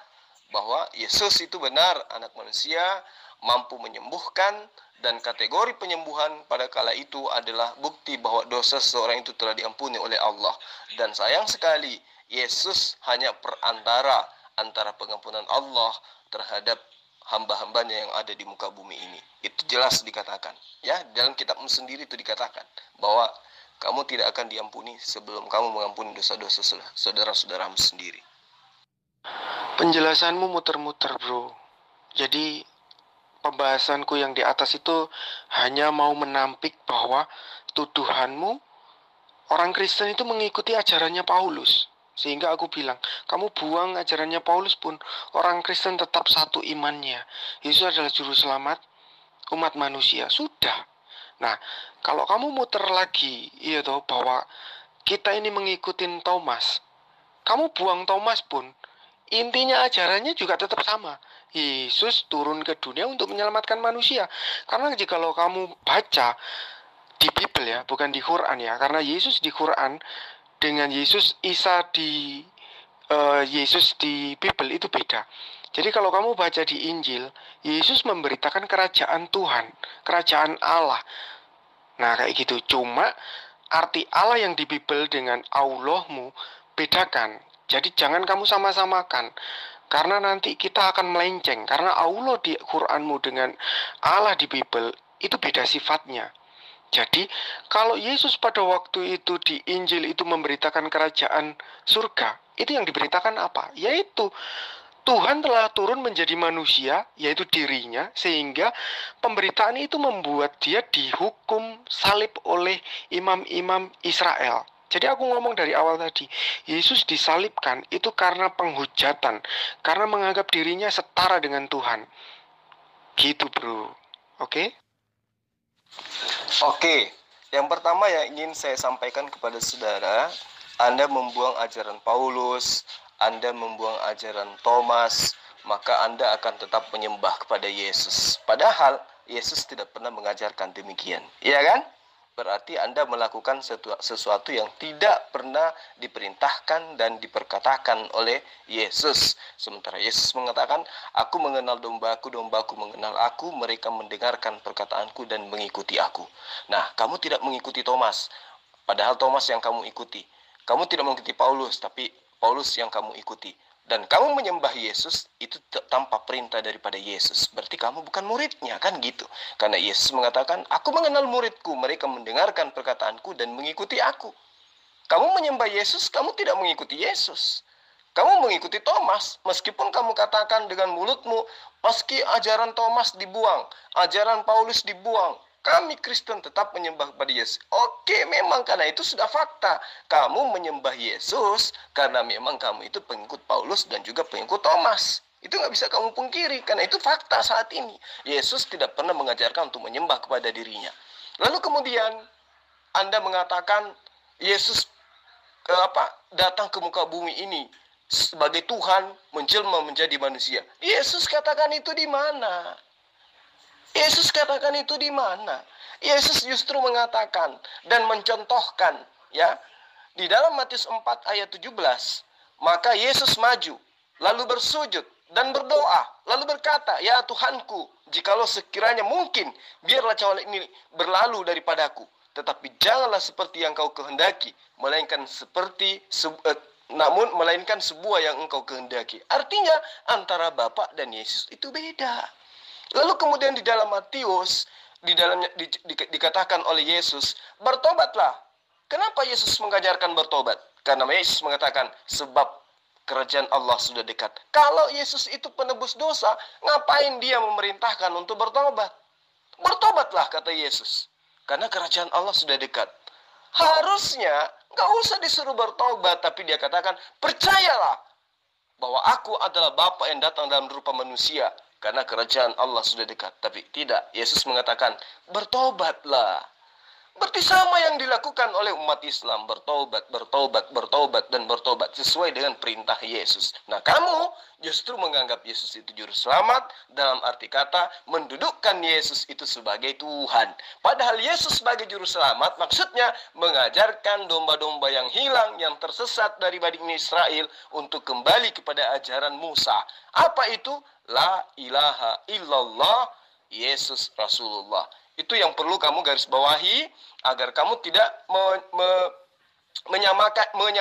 bahwa Yesus itu benar anak manusia, mampu menyembuhkan, dan kategori penyembuhan pada kala itu adalah bukti bahwa dosa seseorang itu telah diampuni oleh Allah. Dan sayang sekali, Yesus hanya perantara antara pengampunan Allah terhadap hamba-hambanya yang ada di muka bumi ini. Itu jelas dikatakan. Ya, dalam kitabmu sendiri itu dikatakan bahwa kamu tidak akan diampuni sebelum kamu mengampuni dosa-dosa saudara-saudaramu sendiri. Penjelasanmu muter-muter, bro. Jadi pembahasanku yang di atas itu hanya mau menampik bahwa tuduhanmu orang Kristen itu mengikuti ajarannya Paulus. Sehingga aku bilang, kamu buang ajarannya Paulus pun orang Kristen tetap satu imannya. Yesus adalah juru selamat umat manusia. Sudah. Nah, kalau kamu muter lagi, iya toh, bahwa kita ini mengikuti Thomas, kamu buang Thomas pun, intinya ajarannya juga tetap sama. Yesus turun ke dunia untuk menyelamatkan manusia. Karena jikalau kamu baca di Bible Bible ya, bukan di Quran ya. Karena Yesus di Quran dengan Yesus Yesus di Bible itu beda. Jadi kalau kamu baca di Injil, Yesus memberitakan kerajaan Tuhan, kerajaan Allah. Nah kayak gitu. Cuma arti Allah yang di Bible dengan Allahmu bedakan. Jadi jangan kamu sama-samakan. Karena nanti kita akan melenceng. Karena Allah di Quranmu dengan Allah di Bible itu beda sifatnya. Jadi kalau Yesus pada waktu itu di Injil itu memberitakan kerajaan surga, itu yang diberitakan apa? Yaitu Tuhan telah turun menjadi manusia, yaitu dirinya, sehingga pemberitaan itu membuat dia dihukum salib oleh imam-imam Israel. Jadi aku ngomong dari awal tadi, Yesus disalibkan itu karena penghujatan, karena menganggap dirinya setara dengan Tuhan. Gitu bro, oke? Oke, yang pertama yang ingin saya sampaikan kepada saudara, Anda membuang ajaran Paulus, Anda membuang ajaran Thomas, maka Anda akan tetap menyembah kepada Yesus. Padahal Yesus tidak pernah mengajarkan demikian, iya kan? Berarti Anda melakukan sesuatu yang tidak pernah diperintahkan dan diperkatakan oleh Yesus. Sementara Yesus mengatakan, aku mengenal dombaku, dombaku mengenal aku, mereka mendengarkan perkataanku dan mengikuti aku. Nah, kamu tidak mengikuti Thomas, padahal Thomas yang kamu ikuti. Kamu tidak mengikuti Paulus, tapi Paulus yang kamu ikuti. Dan kamu menyembah Yesus itu tanpa perintah daripada Yesus. Berarti kamu bukan muridnya, kan gitu. Karena Yesus mengatakan, aku mengenal muridku, mereka mendengarkan perkataanku dan mengikuti aku. Kamu menyembah Yesus, kamu tidak mengikuti Yesus. Kamu mengikuti Thomas, meskipun kamu katakan dengan mulutmu, meski ajaran Thomas dibuang, ajaran Paulus dibuang, kami Kristen tetap menyembah kepada Yesus. Oke, memang karena itu sudah fakta. Kamu menyembah Yesus karena memang kamu itu pengikut Paulus dan juga pengikut Thomas. Itu nggak bisa kamu pungkiri, karena itu fakta saat ini. Yesus tidak pernah mengajarkan untuk menyembah kepada dirinya. Lalu kemudian Anda mengatakan Yesus datang ke muka bumi ini sebagai Tuhan, menjelma menjadi manusia. Yesus katakan itu di mana? Yesus katakan itu di mana? Yesus justru mengatakan dan mencontohkan, ya, di dalam Matius 4 ayat 17, maka Yesus maju, lalu bersujud dan berdoa, lalu berkata, ya Tuhanku, jikalau sekiranya mungkin, biarlah cawan ini berlalu daripadaku, tetapi janganlah seperti yang kau kehendaki, melainkan melainkan sebuah yang engkau kehendaki. Artinya antara Bapa dan Yesus itu beda. Lalu kemudian di dalam Matius, di dalamnya dikatakan oleh Yesus, bertobatlah. Kenapa Yesus mengajarkan bertobat? Karena Yesus mengatakan, sebab kerajaan Allah sudah dekat. Kalau Yesus itu penebus dosa, ngapain dia memerintahkan untuk bertobat? Bertobatlah, kata Yesus. Karena kerajaan Allah sudah dekat. Harusnya, nggak usah disuruh bertobat, tapi dia katakan, percayalah bahwa aku adalah Bapa yang datang dalam rupa manusia. Karena kerajaan Allah sudah dekat. Tapi tidak, Yesus mengatakan, bertobatlah. Berarti sama yang dilakukan oleh umat Islam, bertobat, bertobat, bertobat, dan bertobat sesuai dengan perintah Yesus. Nah, kamu justru menganggap Yesus itu juru selamat, dalam arti kata mendudukkan Yesus itu sebagai Tuhan. Padahal Yesus sebagai juru selamat maksudnya mengajarkan domba-domba yang hilang, yang tersesat dari Bani Israel untuk kembali kepada ajaran Musa. Apa itu? La ilaha illallah, Yesus Rasulullah. Itu yang perlu kamu garis bawahi agar kamu tidak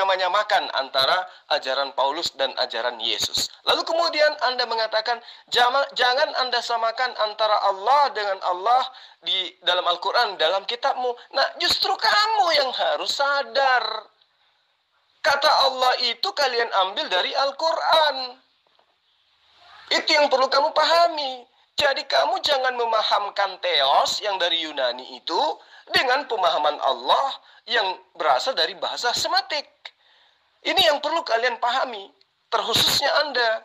menyamakan antara ajaran Paulus dan ajaran Yesus. Lalu kemudian Anda mengatakan jangan Anda samakan antara Allah dengan Allah di dalam Al-Quran, dalam kitabmu. Nah, justru kamu yang harus sadar. Kata Allah itu kalian ambil dari Al-Quran. Itu yang perlu kamu pahami. Jadi kamu jangan memahamkan theos yang dari Yunani itu dengan pemahaman Allah yang berasal dari bahasa Semitik. Ini yang perlu kalian pahami, terkhususnya Anda.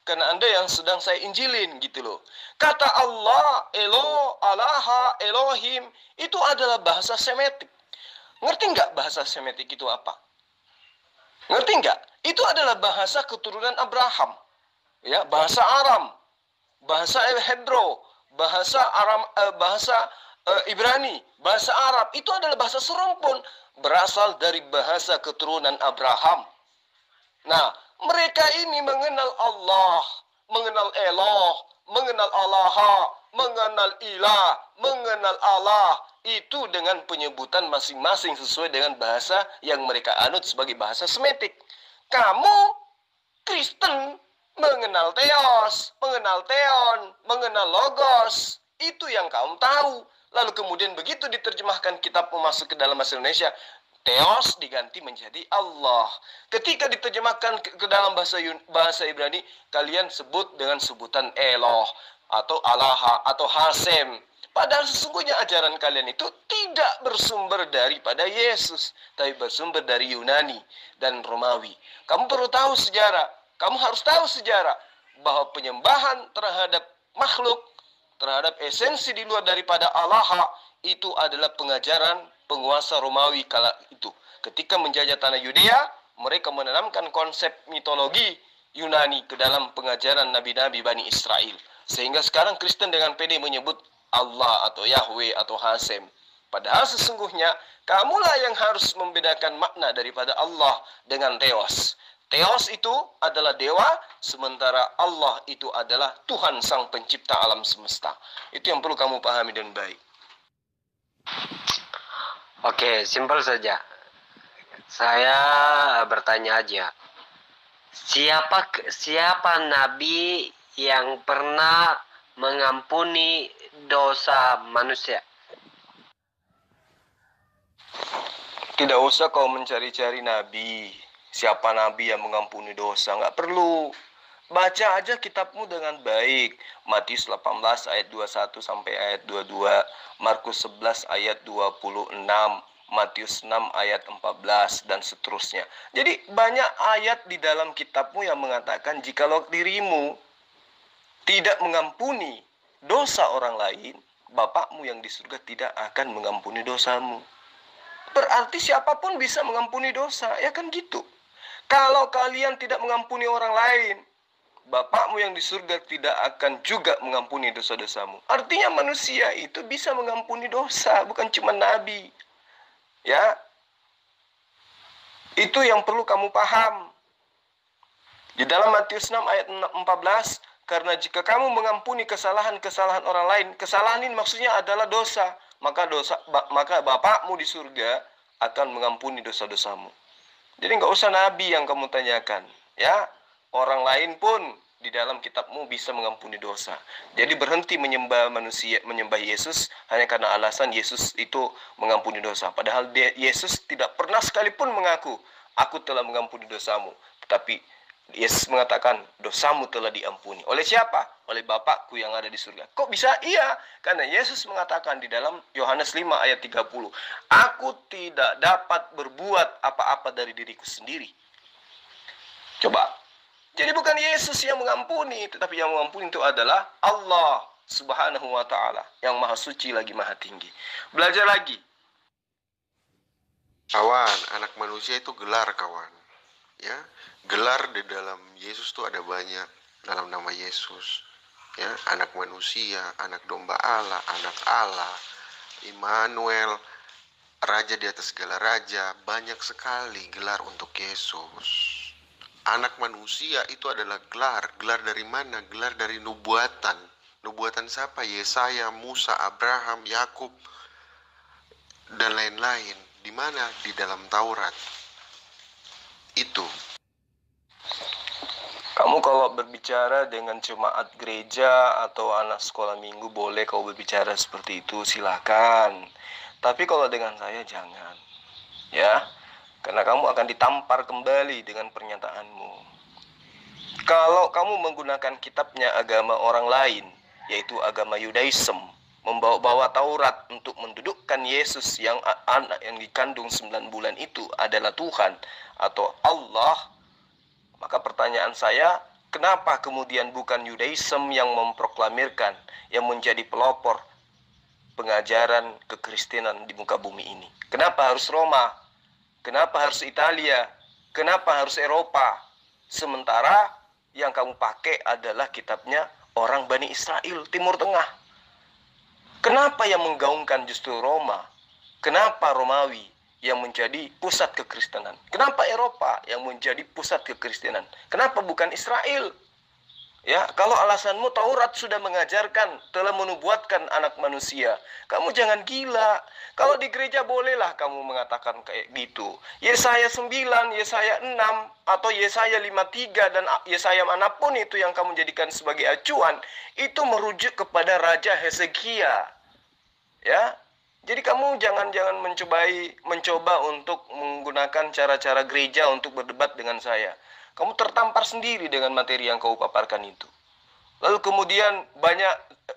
Karena Anda yang sedang saya injilin gitu loh. Kata Allah, Elo, Alaha, Elohim, itu adalah bahasa Semitik. Ngerti nggak bahasa Semitik itu apa? Ngerti nggak? Itu adalah bahasa keturunan Abraham. Ya, bahasa Aram, bahasa Hebrew, bahasa Ibrani, bahasa Arab itu adalah bahasa serumpun, berasal dari bahasa keturunan Abraham. Nah, mereka ini mengenal Allah, mengenal Eloh, mengenal Allaha, mengenal Ilah, mengenal Allah, itu dengan penyebutan masing-masing sesuai dengan bahasa yang mereka anut sebagai bahasa Semitik. Kamu Kristen mengenal Theos, mengenal Theon, mengenal Logos, itu yang kamu tahu. Lalu kemudian begitu diterjemahkan kitabmu masuk ke dalam bahasa Indonesia, Theos diganti menjadi Allah. Ketika diterjemahkan ke dalam bahasa Ibrani, kalian sebut dengan sebutan Eloh atau Allaha atau Hasem. Padahal sesungguhnya ajaran kalian itu tidak bersumber daripada Yesus, tapi bersumber dari Yunani dan Romawi. Kamu perlu tahu sejarah. Kamu harus tahu sejarah bahwa penyembahan terhadap makhluk, terhadap esensi di luar daripada Allaha, itu adalah pengajaran penguasa Romawi kala itu. Ketika menjajah tanah Yudea, mereka menanamkan konsep mitologi Yunani ke dalam pengajaran nabi-nabi Bani Israel. Sehingga sekarang Kristen dengan pede menyebut Allah atau Yahweh atau Hasem. Padahal sesungguhnya kamulah yang harus membedakan makna daripada Allah dengan Theos. Theos itu adalah dewa, sementara Allah itu adalah Tuhan sang pencipta alam semesta. Itu yang perlu kamu pahami dengan baik. Oke, simpel saja. Saya bertanya aja. Siapa nabi yang pernah mengampuni dosa manusia? Tidak usah kau mencari-cari nabi. Siapa nabi yang mengampuni dosa? Nggak perlu. Baca aja kitabmu dengan baik. Matius 18 ayat 21 sampai ayat 22. Markus 11 ayat 26. Matius 6 ayat 14 dan seterusnya. Jadi banyak ayat di dalam kitabmu yang mengatakan jikalau dirimu tidak mengampuni dosa orang lain, Bapakmu yang di surga tidak akan mengampuni dosamu. Berarti siapapun bisa mengampuni dosa, ya kan gitu. Kalau kalian tidak mengampuni orang lain, Bapakmu yang di surga tidak akan juga mengampuni dosa-dosamu. Artinya manusia itu bisa mengampuni dosa, bukan cuma nabi. Ya, itu yang perlu kamu paham. Di dalam Matius 6 ayat 14, karena jika kamu mengampuni kesalahan-kesalahan orang lain, kesalahan ini maksudnya adalah dosa, maka Bapakmu di surga akan mengampuni dosa-dosamu. Jadi nggak usah nabi yang kamu tanyakan, ya. Orang lain pun di dalam kitabmu bisa mengampuni dosa. Jadi berhenti menyembah manusia, menyembah Yesus hanya karena alasan Yesus itu mengampuni dosa. Padahal Yesus tidak pernah sekalipun mengaku, aku telah mengampuni dosamu. Tetapi Yesus mengatakan, dosamu telah diampuni. Oleh siapa? Oleh Bapakku yang ada di surga. Kok bisa? Iya, karena Yesus mengatakan di dalam Yohanes 5 ayat 30, aku tidak dapat berbuat apa-apa dari diriku sendiri. Coba. Jadi bukan Yesus yang mengampuni, tetapi yang mengampuni itu adalah Allah Subhanahu wa ta'ala, yang maha suci lagi maha tinggi. Belajar lagi. Kawan, anak manusia itu gelar, kawan. Ya, gelar di dalam Yesus itu ada banyak. Dalam nama Yesus, ya, anak manusia, anak domba Allah, Immanuel, raja di atas segala raja. Banyak sekali gelar untuk Yesus. Anak manusia itu adalah gelar. Gelar dari mana? Gelar dari nubuatan. Nubuatan siapa? Yesaya, Musa, Abraham, Yakub, dan lain-lain. Di mana? Di dalam Taurat. Itu. Kamu kalau berbicara dengan jemaat gereja atau anak sekolah minggu, boleh kau berbicara seperti itu, silakan. Tapi kalau dengan saya jangan. Ya. Karena kamu akan ditampar kembali dengan pernyataanmu. Kalau kamu menggunakan kitabnya agama orang lain, yaitu agama Yudaism, membawa-bawa Taurat untuk mendudukkan Yesus yang anak yang dikandung 9 bulan itu adalah Tuhan atau Allah, maka pertanyaan saya, kenapa kemudian bukan Yudaism yang memproklamirkan, yang menjadi pelopor pengajaran kekristenan di muka bumi ini? Kenapa harus Roma? Kenapa harus Italia? Kenapa harus Eropa? Sementara yang kamu pakai adalah kitabnya orang Bani Israel, Timur Tengah. Kenapa yang menggaungkan justru Roma? Kenapa Romawi yang menjadi pusat kekristenan? Kenapa Eropa yang menjadi pusat kekristenan? Kenapa bukan Israel? Ya, kalau alasanmu Taurat sudah mengajarkan, telah menubuatkan anak manusia, kamu jangan gila. Kalau di gereja bolehlah kamu mengatakan kayak gitu. Yesaya 9, Yesaya 6, atau Yesaya 53 dan Yesaya manapun itu yang kamu jadikan sebagai acuan, itu merujuk kepada Raja Hezekia. Ya, jadi kamu jangan mencoba untuk menggunakan cara-cara gereja untuk berdebat dengan saya. Kamu tertampar sendiri dengan materi yang kau paparkan itu. Lalu kemudian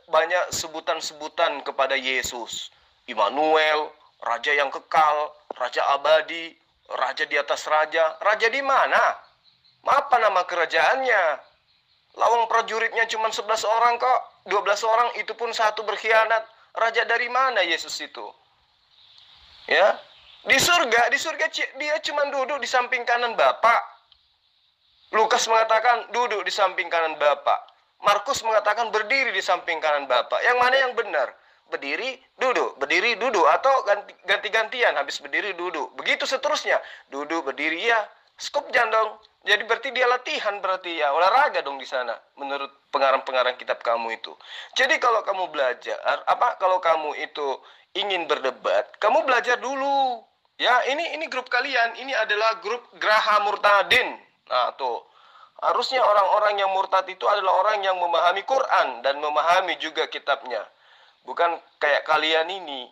banyak sebutan-sebutan kepada Yesus. Immanuel, Raja yang kekal, Raja abadi, Raja di atas raja. Raja di mana? Apa nama kerajaannya? Lawang prajuritnya cuma 11 orang kok. 12 orang, itu pun satu berkhianat. Raja dari mana Yesus itu? Ya, di surga dia cuma duduk di samping kanan Bapa. Lukas mengatakan duduk di samping kanan Bapa. Markus mengatakan berdiri di samping kanan Bapa. Yang mana yang benar? Berdiri, duduk, atau ganti-gantian, habis berdiri, duduk. Begitu seterusnya. Duduk, berdiri, ya. Skup jandong. Jadi berarti dia latihan, berarti ya olahraga dong di sana menurut pengarang-pengarang kitab kamu itu. Jadi kalau kamu belajar, kalau kamu itu ingin berdebat, kamu belajar dulu. Ya, ini grup kalian, ini adalah grup Graha Murtadin. Nah, tuh. Harusnya orang-orang yang murtad itu adalah orang yang memahami Quran dan memahami juga kitabnya. Bukan kayak kalian ini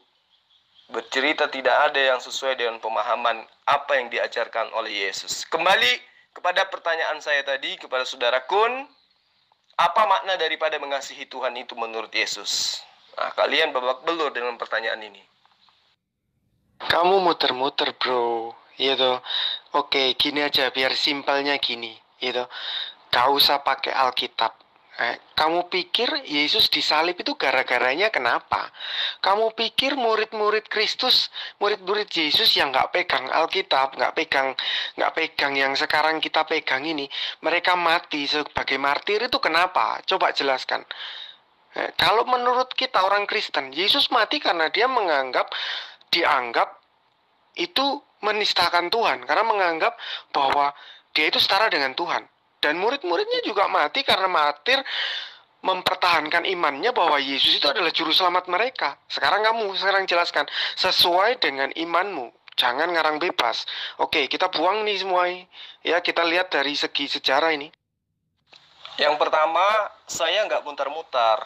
bercerita tidak ada yang sesuai dengan pemahaman apa yang diajarkan oleh Yesus. Kembali kepada pertanyaan saya tadi kepada saudara Kun, apa makna daripada mengasihi Tuhan itu menurut Yesus? Nah, kalian babak belur dengan pertanyaan ini. Kamu muter-muter, bro. Gitu. Oke, gini aja, biar simpelnya gini. Gitu. Gak usah pakai Alkitab. Kamu pikir Yesus disalib itu gara-garanya kenapa? Kamu pikir murid-murid Kristus, murid-murid Yesus yang gak pegang Alkitab, gak pegang yang sekarang kita pegang ini, mereka mati sebagai martir itu kenapa? Coba jelaskan. Kalau menurut kita orang Kristen, Yesus mati karena dia dianggap itu menistakan Tuhan, karena menganggap bahwa dia itu setara dengan Tuhan. Dan murid-muridnya juga mati karena martir mempertahankan imannya bahwa Yesus itu adalah juru selamat mereka. Sekarang jelaskan sesuai dengan imanmu. Jangan ngarang bebas. Oke, kita buang nih semua. Ya, kita lihat dari segi sejarah ini. Yang pertama, saya nggak mutar-mutar.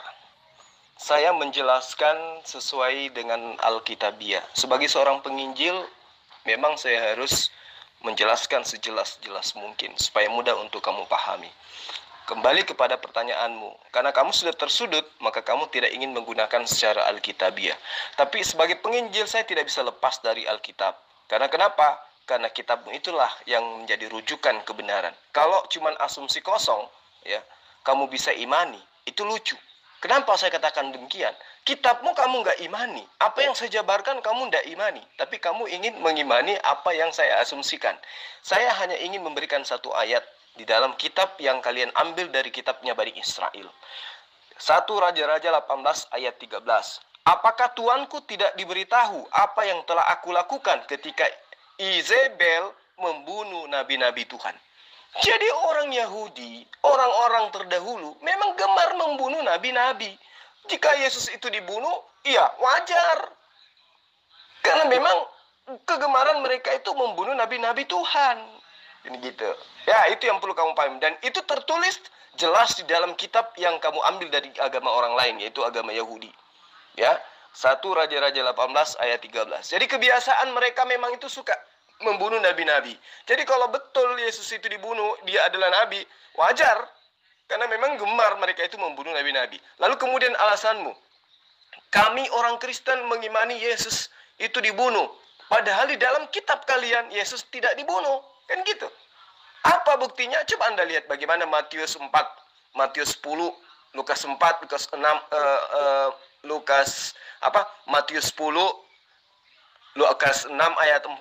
Saya menjelaskan sesuai dengan Alkitabiah. Sebagai seorang penginjil, memang saya harus menjelaskan sejelas-jelas mungkin supaya mudah untuk kamu pahami. Kembali kepada pertanyaanmu, karena kamu sudah tersudut, maka kamu tidak ingin menggunakan secara Alkitabiah. Tapi sebagai penginjil saya tidak bisa lepas dari Alkitab. Karena kenapa? Karena kitabmu itulah yang menjadi rujukan kebenaran. Kalau cuma asumsi kosong, ya, kamu bisa imani, itu lucu. Kenapa saya katakan demikian? Kitabmu kamu nggak imani. Apa yang saya jabarkan kamu nggak imani. Tapi kamu ingin mengimani apa yang saya asumsikan. Saya hanya ingin memberikan satu ayat di dalam kitab yang kalian ambil dari kitabnya Bani Israel. 1 Raja-Raja 18 ayat 13. Apakah Tuanku tidak diberitahu apa yang telah aku lakukan ketika Izebel membunuh nabi-nabi Tuhan? Jadi orang Yahudi, orang-orang terdahulu memang gemar membunuh nabi-nabi. Jika Yesus itu dibunuh, iya wajar. Karena memang kegemaran mereka itu membunuh nabi-nabi Tuhan. Ini gitu. Ya, itu yang perlu kamu pahami. Dan itu tertulis jelas di dalam kitab yang kamu ambil dari agama orang lain, yaitu agama Yahudi. Ya, 1 Raja-Raja 18 ayat 13. Jadi kebiasaan mereka memang itu suka membunuh nabi-nabi. Jadi kalau betul Yesus itu dibunuh, dia adalah nabi, wajar. Karena memang gemar mereka itu membunuh nabi-nabi. Lalu kemudian alasanmu, kami orang Kristen mengimani Yesus itu dibunuh. Padahal di dalam kitab kalian Yesus tidak dibunuh. Kan gitu. Apa buktinya? Coba Anda lihat bagaimana Matius 4, Matius 10, Lukas 4, Lukas 6, Matius 10, Lukas 6 ayat 4.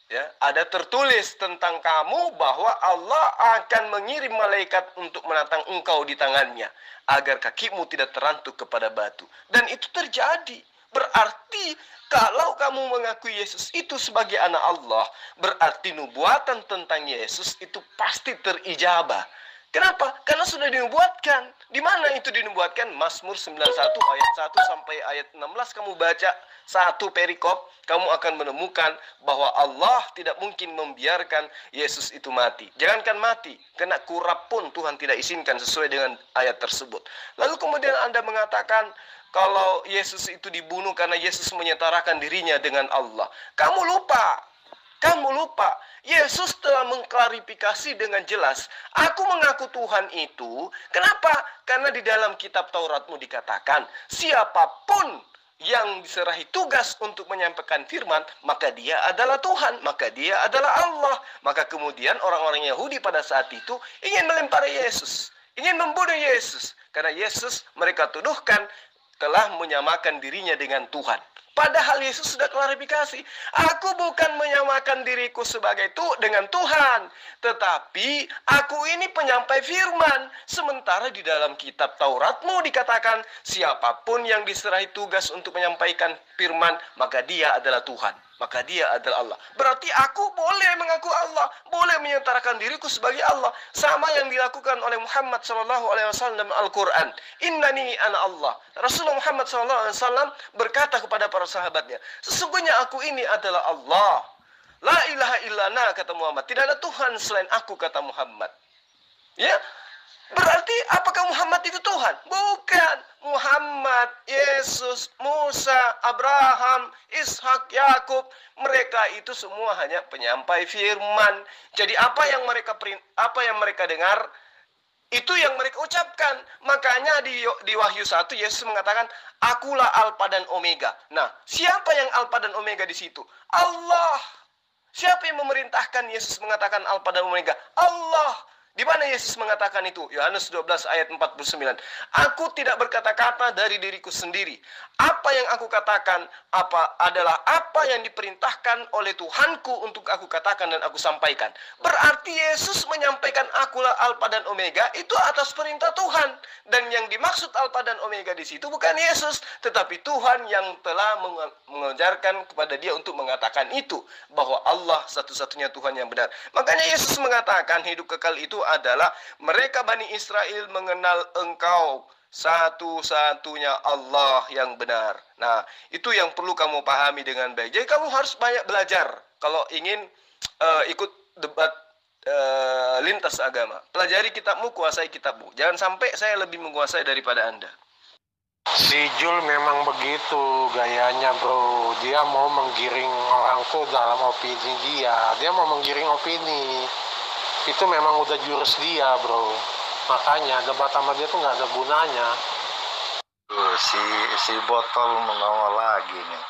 Ya, ada tertulis tentang kamu bahwa Allah akan mengirim malaikat untuk menatang engkau di tangannya agar kakimu tidak terantuk kepada batu. Dan itu terjadi. Berarti kalau kamu mengakui Yesus itu sebagai anak Allah, berarti nubuatan tentang Yesus itu pasti terijabah. Kenapa? Karena sudah dinubuatkan. Di mana itu dinubuatkan? Mazmur 91 ayat 1 sampai ayat 16 kamu baca satu perikop, kamu akan menemukan bahwa Allah tidak mungkin membiarkan Yesus itu mati. Jangankan mati, kena kurap pun Tuhan tidak izinkan sesuai dengan ayat tersebut. Lalu kemudian Anda mengatakan kalau Yesus itu dibunuh karena Yesus menyetarakan dirinya dengan Allah. Kamu lupa, Yesus telah mengklarifikasi dengan jelas. Aku mengaku Tuhan itu, kenapa? Karena di dalam kitab Tauratmu dikatakan, siapapun yang diserahi tugas untuk menyampaikan firman, maka dia adalah Tuhan, maka dia adalah Allah. Maka kemudian orang-orang Yahudi pada saat itu ingin melempari Yesus, ingin membunuh Yesus. Karena Yesus mereka tuduhkan telah menyamakan dirinya dengan Tuhan. Padahal Yesus sudah klarifikasi, aku bukan menyamakan diriku sebagai dengan Tuhan, tetapi aku ini penyampai firman. Sementara di dalam kitab Tauratmu dikatakan, siapapun yang diserahi tugas untuk menyampaikan firman, maka dia adalah Tuhan, maka dia adalah Allah. Berarti aku boleh mengaku Allah, boleh menyatakan diriku sebagai Allah, sama yang dilakukan oleh Muhammad SAW dalam Al-Quran. Innani ana Allah. Rasulullah Muhammad SAW berkata kepada para sahabatnya, sesungguhnya aku ini adalah Allah. La ilaha illana, kata Muhammad. Tidak ada Tuhan selain aku, kata Muhammad. Ya, berarti apakah Muhammad itu Tuhan? Bukan. Muhammad, Yesus, Musa, Abraham, Ishak, Yakub, mereka itu semua hanya penyampai firman. Jadi apa yang mereka dengar, itu yang mereka ucapkan. Makanya di Wahyu 1 Yesus mengatakan, akulah Alfa dan Omega. Nah, siapa yang Alfa dan Omega di situ? Allah. Siapa yang memerintahkan Yesus mengatakan Alfa dan Omega? Allah. Di mana Yesus mengatakan itu? Yohanes 12 ayat 49. Aku tidak berkata-kata dari diriku sendiri. Apa yang aku katakan adalah apa yang diperintahkan oleh Tuhanku untuk aku katakan dan aku sampaikan. Berarti Yesus menyampaikan akulah Alfa dan Omega itu atas perintah Tuhan. Dan yang dimaksud Alfa dan Omega di situ bukan Yesus, tetapi Tuhan yang telah mengajarkan kepada dia untuk mengatakan itu, bahwa Allah satu-satunya Tuhan yang benar. Makanya Yesus mengatakan hidup kekal itu adalah mereka Bani Israel mengenal engkau satu-satunya Allah yang benar. Nah, itu yang perlu kamu pahami dengan baik. Jadi kamu harus banyak belajar kalau ingin ikut debat lintas agama. Pelajari kitabmu, kuasai kitabmu. Jangan sampai saya lebih menguasai daripada Anda. Si Jul memang begitu gayanya, bro. Dia mau menggiring orang tuh dalam opini dia. Dia mau menggiring opini. Itu memang udah jurus dia, bro. Makanya debat sama dia tuh nggak ada gunanya. Si botol menongol lagi nih.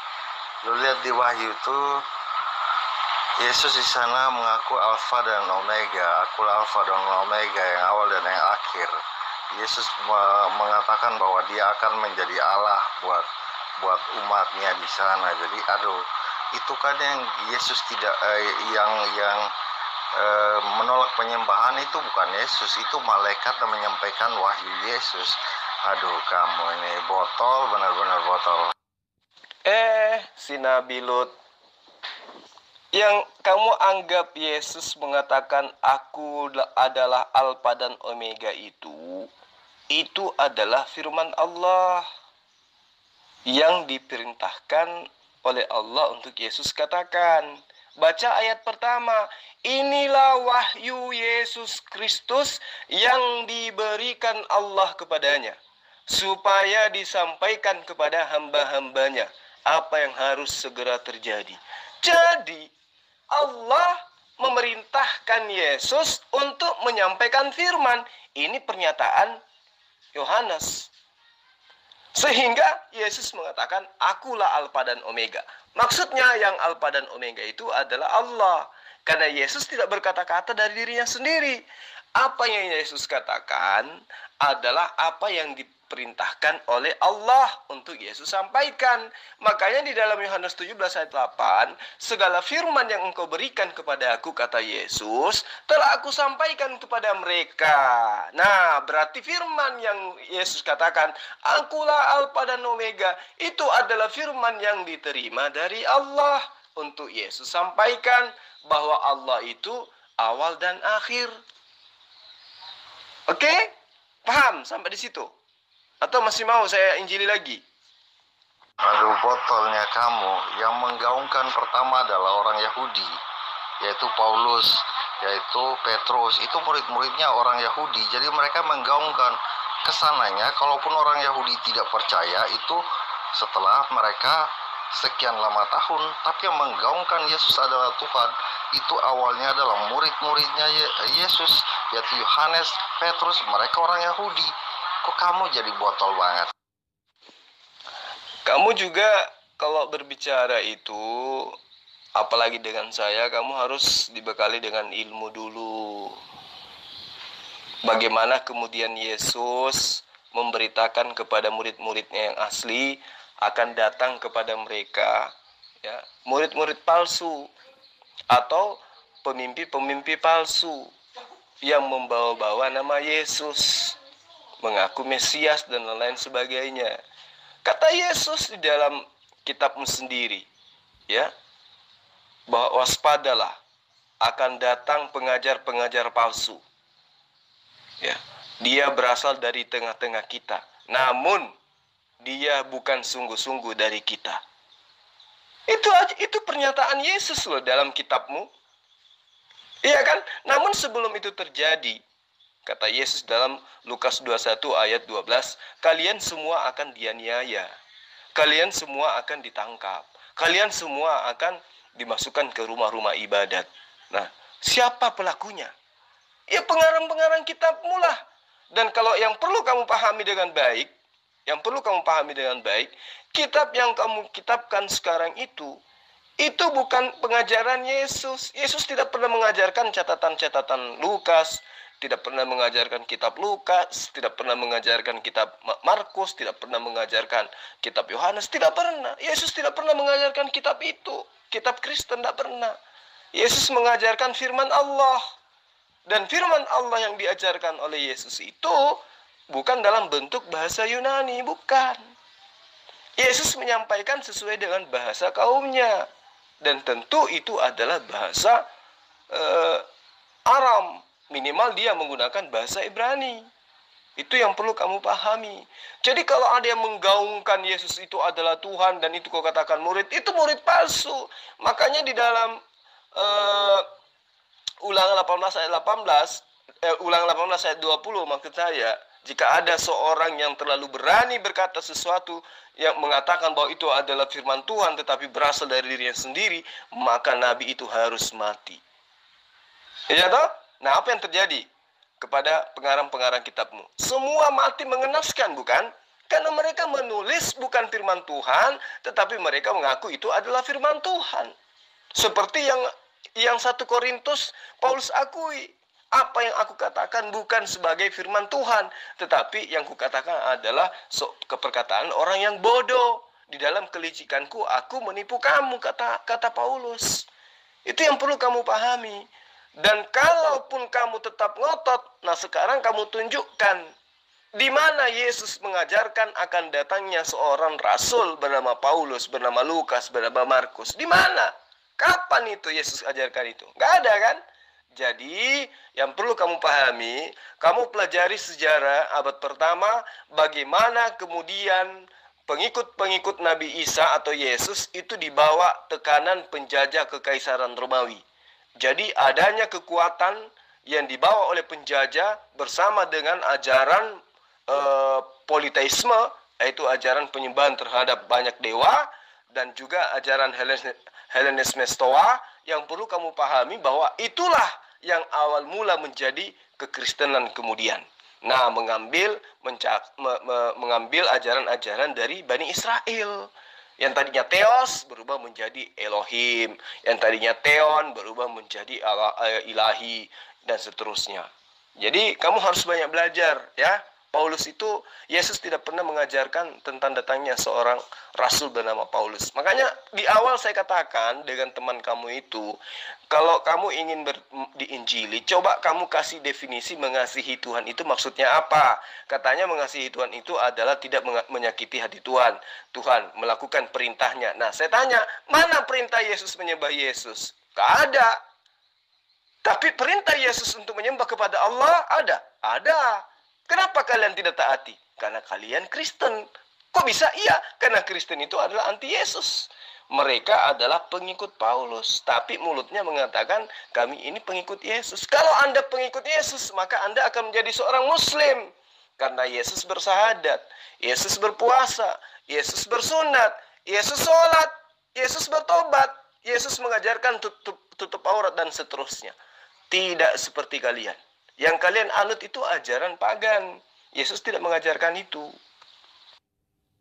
Lu lihat di Wahyu tuh, Yesus di sana mengaku Alfa dan Omega. Akulah Alfa dan Omega, yang awal dan yang akhir. Yesus mengatakan bahwa dia akan menjadi Allah buat umatnya di sana. Jadi itu kan yang Yesus tidak yang menolak penyembahan itu bukan Yesus, itu malaikat yang menyampaikan wahyu Yesus. Kamu ini botol, benar-benar botol. Si Nabi Lut, yang kamu anggap Yesus mengatakan aku adalah Alfa dan Omega itu adalah firman Allah yang diperintahkan oleh Allah untuk Yesus katakan. Baca ayat pertama. Inilah wahyu Yesus Kristus yang diberikan Allah kepadanya, supaya disampaikan kepada hamba-hambanya apa yang harus segera terjadi. Jadi Allah memerintahkan Yesus untuk menyampaikan firman. Ini pernyataan Yohanes. Sehingga Yesus mengatakan, akulah Alfa dan Omega. Maksudnya yang Alfa dan Omega itu adalah Allah. Karena Yesus tidak berkata-kata dari dirinya sendiri. Apa yang Yesus katakan adalah apa yang diperintahkan oleh Allah untuk Yesus sampaikan. Makanya di dalam Yohanes 17 ayat 8, segala firman yang engkau berikan kepada aku, kata Yesus, telah aku sampaikan kepada mereka. Nah, berarti firman yang Yesus katakan, akulah Alfa dan Omega, itu adalah firman yang diterima dari Allah untuk Yesus sampaikan bahwa Allah itu awal dan akhir. Oke? Paham sampai di situ? Atau masih mau saya injili lagi? Aduh, botolnya kamu. Yang menggaungkan pertama adalah orang Yahudi, yaitu Paulus, yaitu Petrus. Itu murid-muridnya orang Yahudi. Jadi mereka menggaungkan kesananya, kalaupun orang Yahudi tidak percaya, itu setelah mereka sekian lama tahun. Tapi yang menggaungkan Yesus adalah Tuhan, itu awalnya adalah murid-muridnya Yesus, yaitu Yohanes, Petrus. Mereka orang Yahudi. Kok kamu jadi botol banget? Kamu juga kalau berbicara itu, apalagi dengan saya, kamu harus dibekali dengan ilmu dulu. Bagaimana kemudian Yesus memberitakan kepada murid-muridnya yang asli akan datang kepada mereka, ya, murid-murid palsu atau pemimpi-pemimpi palsu yang membawa-bawa nama Yesus, mengaku Mesias dan lain-lain sebagainya. Kata Yesus di dalam kitabmu sendiri, ya, bahwa waspadalah, akan datang pengajar-pengajar palsu. Ya, dia berasal dari tengah-tengah kita, namun dia bukan sungguh-sungguh dari kita. Itu pernyataan Yesus loh dalam kitabmu. Iya kan? Namun sebelum itu terjadi, kata Yesus dalam Lukas 21 ayat 12, kalian semua akan dianiaya. Kalian semua akan ditangkap. Kalian semua akan dimasukkan ke rumah-rumah ibadat. Nah, siapa pelakunya? Ya pengarang-pengarang kitabmu lah. Dan kalau yang perlu kamu pahami dengan baik, kitab yang kamu kitabkan sekarang itu bukan pengajaran Yesus. Yesus tidak pernah mengajarkan catatan-catatan Lukas, tidak pernah mengajarkan kitab Lukas, tidak pernah mengajarkan kitab Markus, tidak pernah mengajarkan kitab Yohanes, tidak pernah. Yesus tidak pernah mengajarkan kitab itu. Kitab Kristen tidak pernah. Yesus mengajarkan firman Allah. Dan firman Allah yang diajarkan oleh Yesus itu bukan dalam bentuk bahasa Yunani, bukan. Yesus menyampaikan sesuai dengan bahasa kaumnya. Dan tentu itu adalah bahasa Aram. Minimal dia menggunakan bahasa Ibrani. Itu yang perlu kamu pahami. Jadi kalau ada yang menggaungkan Yesus itu adalah Tuhan dan itu kau katakan murid, itu murid palsu. Makanya di dalam Ulangan 18 ayat 18, Ulangan 18 ayat 20 maksud saya, jika ada seorang yang terlalu berani berkata sesuatu yang mengatakan bahwa itu adalah firman Tuhan tetapi berasal dari dirinya sendiri, maka nabi itu harus mati. Ya toh? Nah, apa yang terjadi kepada pengarang-pengarang kitabmu? Semua mati mengenaskan, bukan? Karena mereka menulis bukan firman Tuhan, tetapi mereka mengaku itu adalah firman Tuhan. Seperti yang 1 Korintus Paulus akui, apa yang aku katakan bukan sebagai firman Tuhan, tetapi yang kukatakan adalah keperkataan orang yang bodoh. Di dalam kelicikanku aku menipu kamu, kata Paulus. Itu yang perlu kamu pahami. Dan kalaupun kamu tetap ngotot, nah sekarang kamu tunjukkan di mana Yesus mengajarkan akan datangnya seorang rasul bernama Paulus, bernama Lukas, bernama Markus. Di mana? Kapan itu Yesus ajarkan itu? Nggak ada kan? Jadi yang perlu kamu pahami, kamu pelajari sejarah abad pertama, bagaimana kemudian pengikut-pengikut Nabi Isa atau Yesus itu dibawa tekanan penjajah kekaisaran Romawi. Jadi adanya kekuatan yang dibawa oleh penjajah bersama dengan ajaran politeisme, yaitu ajaran penyembahan terhadap banyak dewa, dan juga ajaran Hellenisme Stoa, yang perlu kamu pahami bahwa itulah yang awal mula menjadi kekristenan kemudian. Nah, mengambil ajaran-ajaran dari Bani Israel. Yang tadinya Theos berubah menjadi Elohim, yang tadinya Theon berubah menjadi Ilahi, dan seterusnya. Jadi kamu harus banyak belajar, ya. Paulus itu, Yesus tidak pernah mengajarkan tentang datangnya seorang rasul bernama Paulus. Makanya di awal saya katakan dengan teman kamu itu, kalau kamu ingin diinjili, coba kamu kasih definisi mengasihi Tuhan itu maksudnya apa. Katanya mengasihi Tuhan itu adalah tidak menyakiti hati Tuhan. Tuhan melakukan perintahnya. Nah, saya tanya, mana perintah Yesus menyembah Yesus? Gak ada. Tapi perintah Yesus untuk menyembah kepada Allah ada? Ada. Kenapa kalian tidak taati? Karena kalian Kristen. Kok bisa? Iya, karena Kristen itu adalah anti Yesus. Mereka adalah pengikut Paulus, tapi mulutnya mengatakan kami ini pengikut Yesus. Kalau Anda pengikut Yesus, maka Anda akan menjadi seorang Muslim. Karena Yesus bersahadat, Yesus berpuasa, Yesus bersunat, Yesus sholat, Yesus bertobat, Yesus mengajarkan tutup aurat dan seterusnya. Tidak seperti kalian. Yang kalian anut itu ajaran pagan. Yesus tidak mengajarkan itu.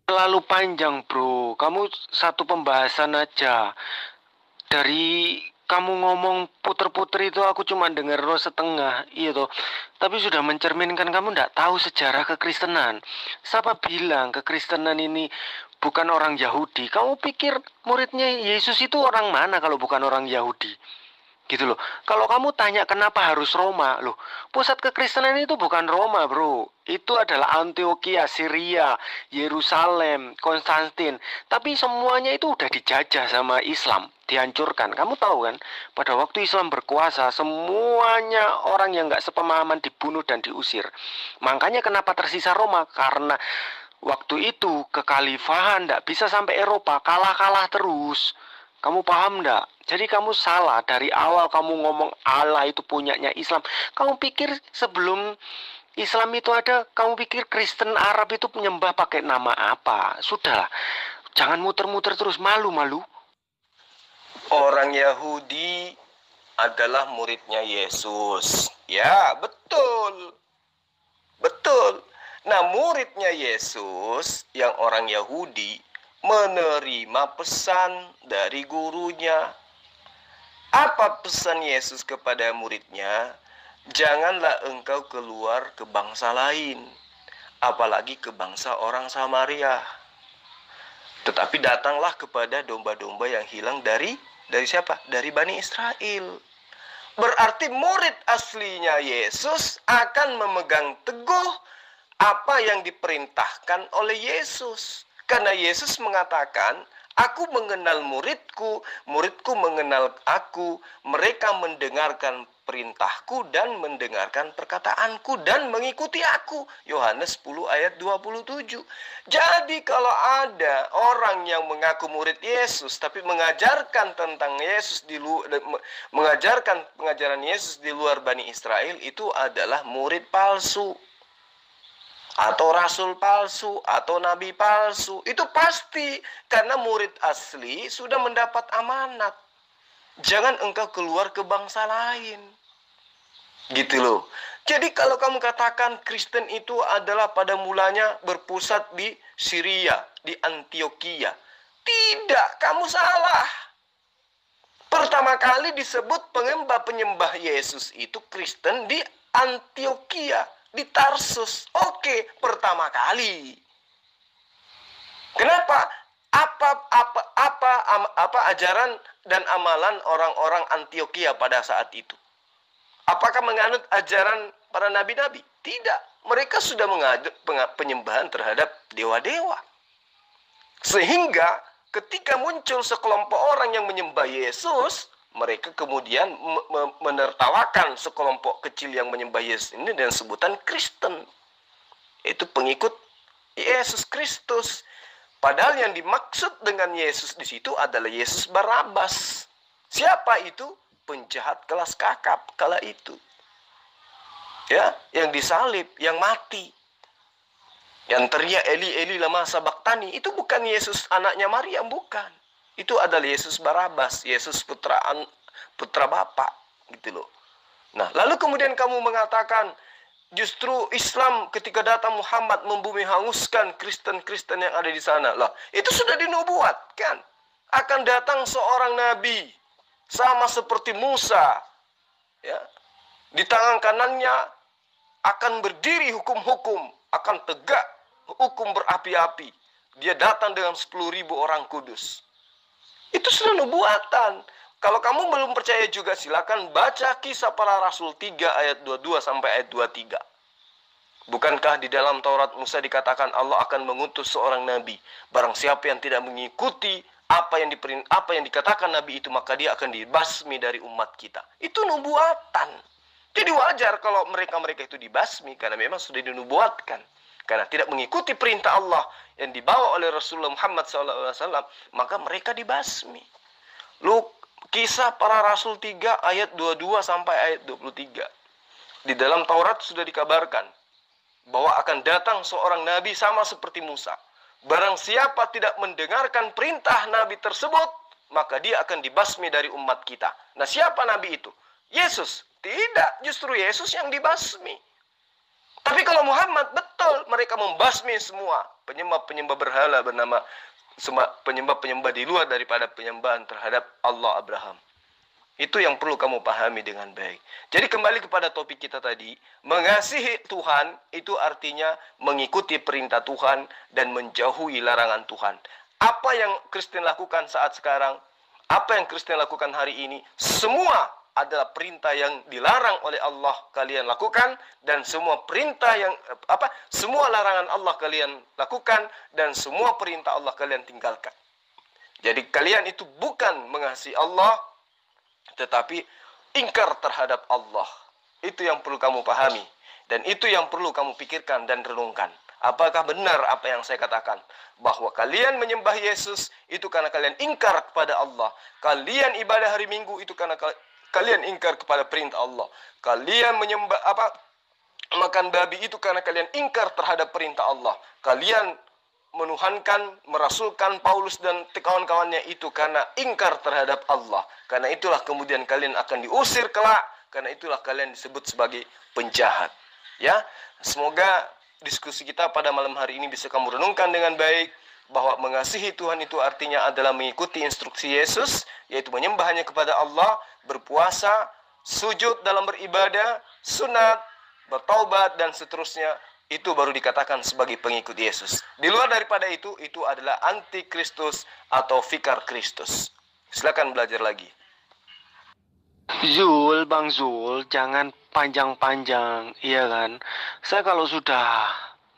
Terlalu panjang, bro. Kamu satu pembahasan aja. Dari kamu ngomong puter-puter itu aku cuma dengar setengah. Iya toh. Tapi sudah mencerminkan kamu tidak tahu sejarah kekristenan. Siapa bilang kekristenan ini bukan orang Yahudi? Kamu pikir muridnya Yesus itu orang mana kalau bukan orang Yahudi? Gitu loh. Kalau kamu tanya kenapa harus Roma, loh, pusat kekristenan itu bukan Roma, bro. Itu adalah Antioquia, Syria, Yerusalem, Konstantin. Tapi semuanya itu udah dijajah sama Islam, dihancurkan. Kamu tahu kan, pada waktu Islam berkuasa, semuanya orang yang nggak sepemahaman dibunuh dan diusir. Makanya kenapa tersisa Roma? Karena waktu itu kekhalifahan nggak bisa sampai Eropa, kalah-kalah terus. Kamu paham enggak? Jadi kamu salah dari awal kamu ngomong Allah itu punyanya Islam. Kamu pikir sebelum Islam itu ada, kamu pikir Kristen Arab itu menyembah pakai nama apa? Sudahlah, jangan muter-muter terus, malu-malu. Orang Yahudi adalah muridnya Yesus. Ya, betul. Betul. Nah, muridnya Yesus yang orang Yahudi menerima pesan dari gurunya. Apa pesan Yesus kepada muridnya? Janganlah engkau keluar ke bangsa lain, apalagi ke bangsa orang Samaria. Tetapi datanglah kepada domba-domba yang hilang dari siapa? Dari Bani Israel. Berarti murid aslinya Yesus akan memegang teguh apa yang diperintahkan oleh Yesus. Karena Yesus mengatakan, aku mengenal muridku, muridku mengenal aku, mereka mendengarkan perintahku dan mendengarkan perkataanku dan mengikuti aku. Yohanes 10 ayat 27. Jadi kalau ada orang yang mengaku murid Yesus, tapi mengajarkan tentang Yesus mengajarkan pengajaran Yesus di luar Bani Israel, itu adalah murid palsu. Atau rasul palsu, atau nabi palsu. Itu pasti, karena murid asli sudah mendapat amanat. Jangan engkau keluar ke bangsa lain. Gitu loh. Jadi kalau kamu katakan Kristen itu adalah pada mulanya berpusat di Syria, di Antioquia. Tidak, kamu salah. Pertama kali disebut penyembah Yesus itu Kristen di Antioquia, di Tarsus. Oke, pertama kali. Kenapa? Apa ajaran dan amalan orang-orang Antioquia pada saat itu? Apakah menganut ajaran para nabi-nabi? Tidak. Mereka sudah mengadut penyembahan terhadap dewa-dewa. Sehingga ketika muncul sekelompok orang yang menyembah Yesus, mereka kemudian menertawakan sekelompok kecil yang menyembah Yesus ini dengan sebutan Kristen. Itu pengikut Yesus Kristus. Padahal yang dimaksud dengan Yesus di situ adalah Yesus Barabas. Siapa itu? Penjahat kelas kakap kala itu. Ya, yang disalib, yang mati. Yang teriak Eli Eli lama sabaktani, itu bukan Yesus anaknya Maryam, bukan. Itu adalah Yesus Barabas, Yesus putra Bapa, gitu loh. Nah, lalu kemudian kamu mengatakan justru Islam ketika datang Muhammad membumi hanguskan Kristen-Kristen yang ada di sana. Lah, itu sudah dinubuatkan. Akan datang seorang nabi sama seperti Musa. Ya. Di tangan kanannya akan berdiri hukum-hukum, akan tegak hukum berapi-api. Dia datang dengan 10.000 orang kudus. Itu sudah nubuatan. Kalau kamu belum percaya juga, silakan baca Kisah Para Rasul 3 ayat 22 sampai ayat 23. Bukankah di dalam Taurat Musa dikatakan Allah akan mengutus seorang nabi? Barang siapa yang tidak mengikuti apa yang dikatakan nabi itu, maka dia akan dibasmi dari umat kita. Itu nubuatan. Jadi wajar kalau mereka itu dibasmi, karena memang sudah dinubuatkan. Karena tidak mengikuti perintah Allah yang dibawa oleh Rasulullah Muhammad SAW, maka mereka dibasmi. Kisah Para Rasul 3 ayat 22 sampai ayat 23. Di dalam Taurat sudah dikabarkan bahwa akan datang seorang nabi sama seperti Musa. Barang siapa tidak mendengarkan perintah nabi tersebut, maka dia akan dibasmi dari umat kita. Nah, siapa nabi itu? Yesus. Tidak, justru Yesus yang dibasmi. Tapi kalau Muhammad, betul, mereka membasmi semua penyembah-penyembah berhala bernama penyembah-penyembah di luar daripada penyembahan terhadap Allah Abraham. Itu yang perlu kamu pahami dengan baik. Jadi kembali kepada topik kita tadi, mengasihi Tuhan itu artinya mengikuti perintah Tuhan dan menjauhi larangan Tuhan. Apa yang Kristen lakukan saat sekarang, apa yang Kristen lakukan hari ini, semua adalah perintah yang dilarang oleh Allah kalian lakukan, dan semua perintah semua larangan Allah kalian lakukan, dan semua perintah Allah kalian tinggalkan. Jadi kalian itu bukan mengasihi Allah, tetapi ingkar terhadap Allah. Itu yang perlu kamu pahami, dan itu yang perlu kamu pikirkan dan renungkan. Apakah benar apa yang saya katakan? Bahwa kalian menyembah Yesus itu karena kalian ingkar kepada Allah. Kalian ibadah hari Minggu itu karena kalian ingkar kepada perintah Allah. Kalian makan babi itu karena kalian ingkar terhadap perintah Allah. Kalian menuhankan, merasulkan Paulus dan kawan-kawannya itu karena ingkar terhadap Allah. Karena itulah kemudian kalian akan diusir kelak. Karena itulah kalian disebut sebagai penjahat. Ya, semoga diskusi kita pada malam hari ini bisa kamu renungkan dengan baik, bahwa mengasihi Tuhan itu artinya adalah mengikuti instruksi Yesus, yaitu menyembah hanya kepada Allah, berpuasa, sujud dalam beribadah, sunat, bertaubat, dan seterusnya. Itu baru dikatakan sebagai pengikut Yesus. Di luar daripada itu adalah antikristus atau fikar Kristus. Silakan belajar lagi. Bang Zul, jangan panjang-panjang, iya kan? Saya kalau sudah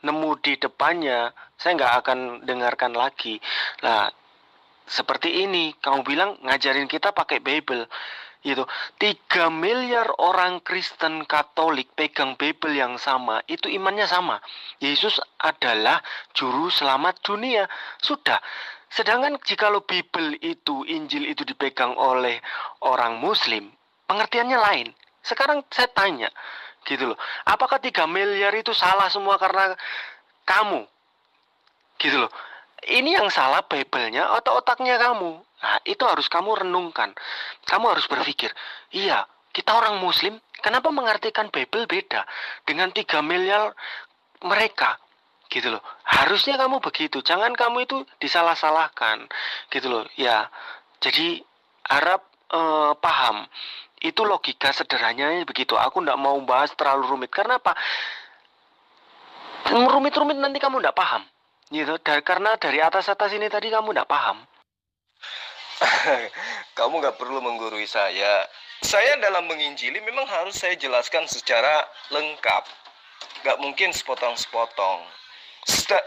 nemu di depannya, saya nggak akan dengarkan lagi. Nah, seperti ini, kamu bilang ngajarin kita pakai Bible. Itu 3 miliar orang Kristen Katolik pegang Bible yang sama, itu imannya sama. Yesus adalah juru selamat dunia. Sudah. Sedangkan jikalau Bible itu, Injil itu dipegang oleh orang Muslim, pengertiannya lain. Sekarang saya tanya, gitu loh, apakah 3 miliar itu salah semua karena kamu? Gitu loh. Ini yang salah Bible-nya atau otaknya kamu? Nah, itu harus kamu renungkan. Kamu harus berpikir, iya, kita orang Muslim, kenapa mengartikan Bible beda dengan 3 miliar mereka? Gitu loh. Harusnya kamu begitu. Jangan kamu itu disalah-salahkan. Gitu loh. Ya, jadi harap paham. Itu logika sederhananya begitu. Aku tidak mau bahas terlalu rumit. Karena apa? Rumit-rumit nanti kamu tidak paham. Gitu. Karena dari atas-atas ini tadi kamu tidak paham. Kamu nggak perlu menggurui saya. Saya dalam menginjili memang harus saya jelaskan secara lengkap. Nggak mungkin sepotong-sepotong.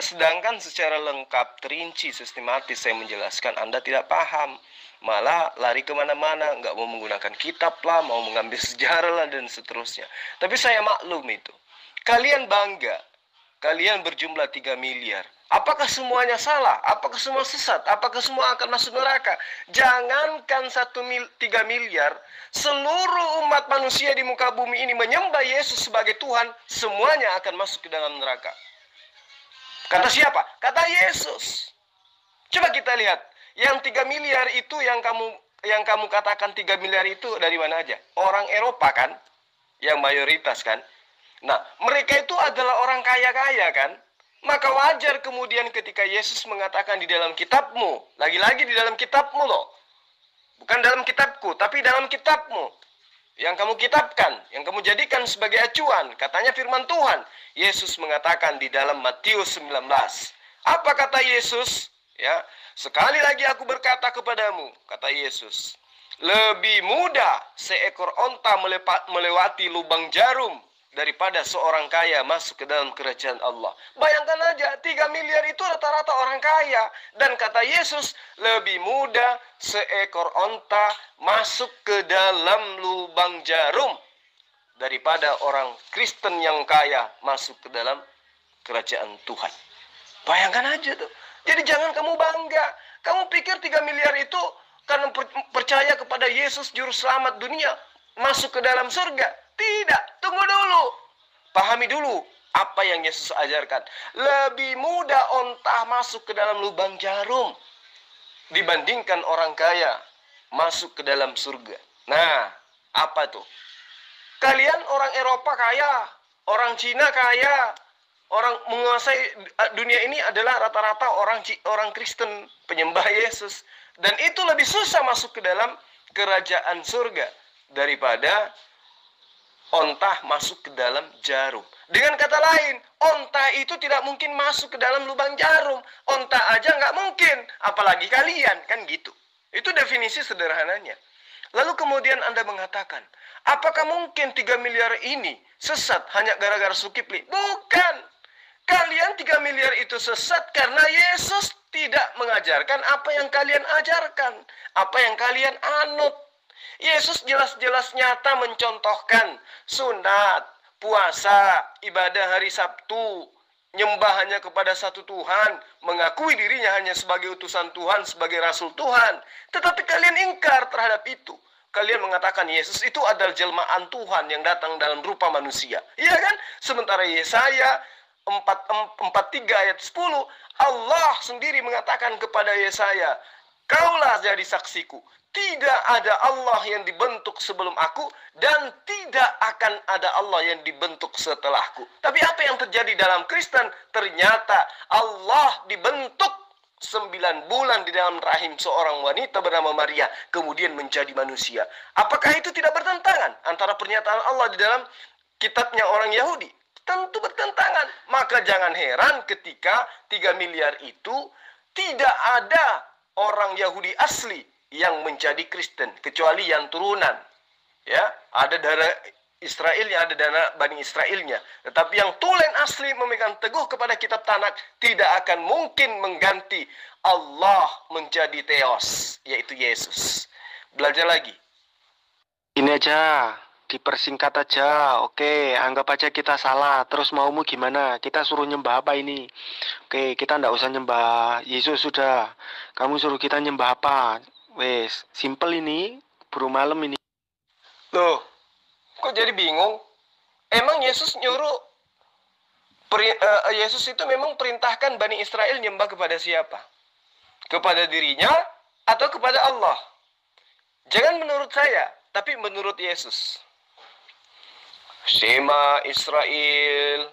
Sedangkan secara lengkap, terinci, sistematis saya menjelaskan, Anda tidak paham. Malah lari kemana-mana, nggak mau menggunakan kitab lah, mau mengambil sejarah lah, dan seterusnya. Tapi saya maklum itu. Kalian bangga. Kalian berjumlah 3 miliar. Apakah semuanya salah? Apakah semua sesat? Apakah semua akan masuk neraka? Jangankan 3 miliar, seluruh umat manusia di muka bumi ini menyembah Yesus sebagai Tuhan, semuanya akan masuk ke dalam neraka. Kata siapa? Kata Yesus. Coba kita lihat, yang 3 miliar itu yang kamu katakan 3 miliar itu dari mana aja? Orang Eropa kan? Yang mayoritas kan? Nah, mereka itu adalah orang kaya-kaya kan? Maka wajar kemudian ketika Yesus mengatakan di dalam kitabmu, lagi-lagi di dalam kitabmu loh. Bukan dalam kitabku, tapi dalam kitabmu. yang kamu kitabkan, yang kamu jadikan sebagai acuan. Katanya firman Tuhan. Yesus mengatakan di dalam Matius 19. Apa kata Yesus? Ya, sekali lagi aku berkata kepadamu, kata Yesus, lebih mudah seekor onta melewati lubang jarum daripada seorang kaya masuk ke dalam kerajaan Allah. Bayangkan aja, 3 miliar itu rata-rata orang kaya. Dan kata Yesus, lebih mudah seekor onta masuk ke dalam lubang jarum daripada orang Kristen yang kaya masuk ke dalam kerajaan Tuhan. Bayangkan aja tuh. Jadi jangan kamu bangga. Kamu pikir 3 miliar itu karena percaya kepada Yesus juru selamat dunia masuk ke dalam surga. Tidak, tunggu dulu. Pahami dulu apa yang Yesus ajarkan. Lebih mudah onta masuk ke dalam lubang jarum dibandingkan orang kaya masuk ke dalam surga. Nah, apa tuh? Kalian orang Eropa kaya, orang Cina kaya, orang menguasai dunia ini adalah rata-rata orang Kristen, penyembah Yesus. Dan itu lebih susah masuk ke dalam kerajaan surga daripada onta masuk ke dalam jarum. Dengan kata lain, onta itu tidak mungkin masuk ke dalam lubang jarum. Onta aja nggak mungkin, apalagi kalian, kan gitu. Itu definisi sederhananya. Lalu kemudian Anda mengatakan, apakah mungkin 3 miliar ini sesat hanya gara-gara Zulkifli? Bukan. Kalian 3 miliar itu sesat karena Yesus tidak mengajarkan apa yang kalian ajarkan, apa yang kalian anut. Yesus jelas-jelas nyata mencontohkan sunat, puasa, ibadah hari Sabtu, nyembah hanya kepada satu Tuhan, mengakui dirinya hanya sebagai utusan Tuhan, sebagai Rasul Tuhan. Tetapi kalian ingkar terhadap itu. Kalian mengatakan Yesus itu adalah jelmaan Tuhan yang datang dalam rupa manusia. Iya kan? Sementara Yesaya 43 ayat 10, Allah sendiri mengatakan kepada Yesaya, kaulah jadi saksiku. Tidak ada Allah yang dibentuk sebelum aku dan tidak akan ada Allah yang dibentuk setelahku. Tapi apa yang terjadi dalam Kristen? Ternyata Allah dibentuk 9 bulan di dalam rahim seorang wanita bernama Maria, kemudian menjadi manusia. Apakah itu tidak bertentangan antara pernyataan Allah di dalam kitabnya orang Yahudi? Tentu bertentangan. Maka jangan heran ketika 3 miliar itu tidak ada orang Yahudi asli yang menjadi Kristen, kecuali yang turunan. Ya, ada darah Israelnya, ada darah Bani Israelnya. Tetapi yang tulen asli memegang teguh kepada kitab Tanakh tidak akan mungkin mengganti Allah menjadi Theos, yaitu Yesus. Belajar lagi. Ini aja, dipersingkat aja. Oke, anggap aja kita salah. Terus maumu gimana? Kita suruh nyembah apa ini? Oke, kita ndak usah nyembah Yesus sudah. Kamu suruh kita nyembah apa? Wes, simple ini, buru malam ini. Loh, kok jadi bingung? Emang Yesus nyuruh, Yesus itu memang perintahkan Bani Israel nyembah kepada siapa? Kepada dirinya atau kepada Allah? Jangan menurut saya, tapi menurut Yesus. Shema Israel,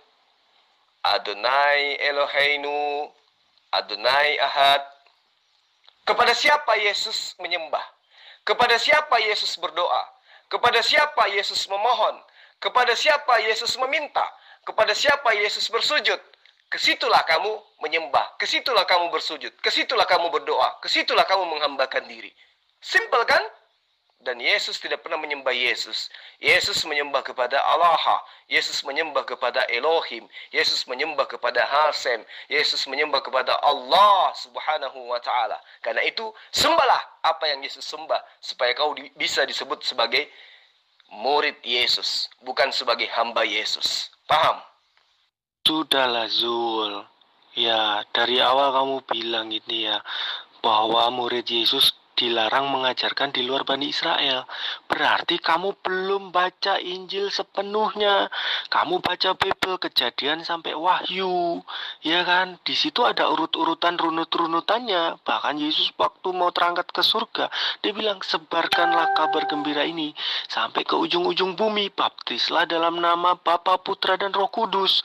Adonai Eloheinu, Adonai Ahad. Kepada siapa Yesus menyembah? Kepada siapa Yesus berdoa? Kepada siapa Yesus memohon? Kepada siapa Yesus meminta? Kepada siapa Yesus bersujud? Kesitulah kamu menyembah. Kesitulah kamu bersujud. Kesitulah kamu berdoa. Kesitulah kamu menghambakan diri. Simple kan? Dan Yesus tidak pernah menyembah Yesus. Yesus menyembah kepada Allah. Yesus menyembah kepada Elohim. Yesus menyembah kepada Hasem. Yesus menyembah kepada Allah subhanahu wa ta'ala. Karena itu, sembahlah apa yang Yesus sembah. Supaya kau bisa disebut sebagai murid Yesus. Bukan sebagai hamba Yesus. Paham? Sudahlah Zul. Ya, dari awal kamu bilang ini ya, bahwa murid Yesus dilarang mengajarkan di luar Bani Israel. Berarti kamu belum baca Injil sepenuhnya. Kamu baca Bible Kejadian sampai Wahyu. Ya kan? Di situ ada urut-urutan runut-runutannya. Bahkan Yesus waktu mau terangkat ke surga, dia bilang, sebarkanlah kabar gembira ini sampai ke ujung-ujung bumi. Baptislah dalam nama Bapa, Putra, dan Roh Kudus.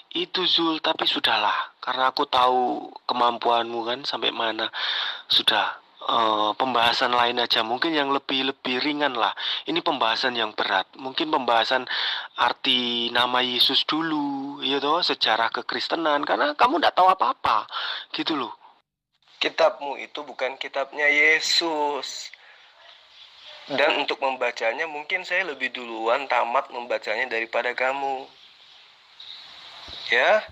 Itu Zul, tapi sudahlah. Karena aku tahu kemampuanmu kan sampai mana. Sudah. pembahasan lain aja, mungkin yang lebih ringan lah. Ini pembahasan yang berat, mungkin pembahasan arti nama Yesus dulu, ya toh, sejarah kekristenan, karena kamu nggak tahu apa-apa, gitu loh. Kitabmu itu bukan kitabnya Yesus. Dan untuk membacanya mungkin saya lebih duluan tamat membacanya daripada kamu. Ya.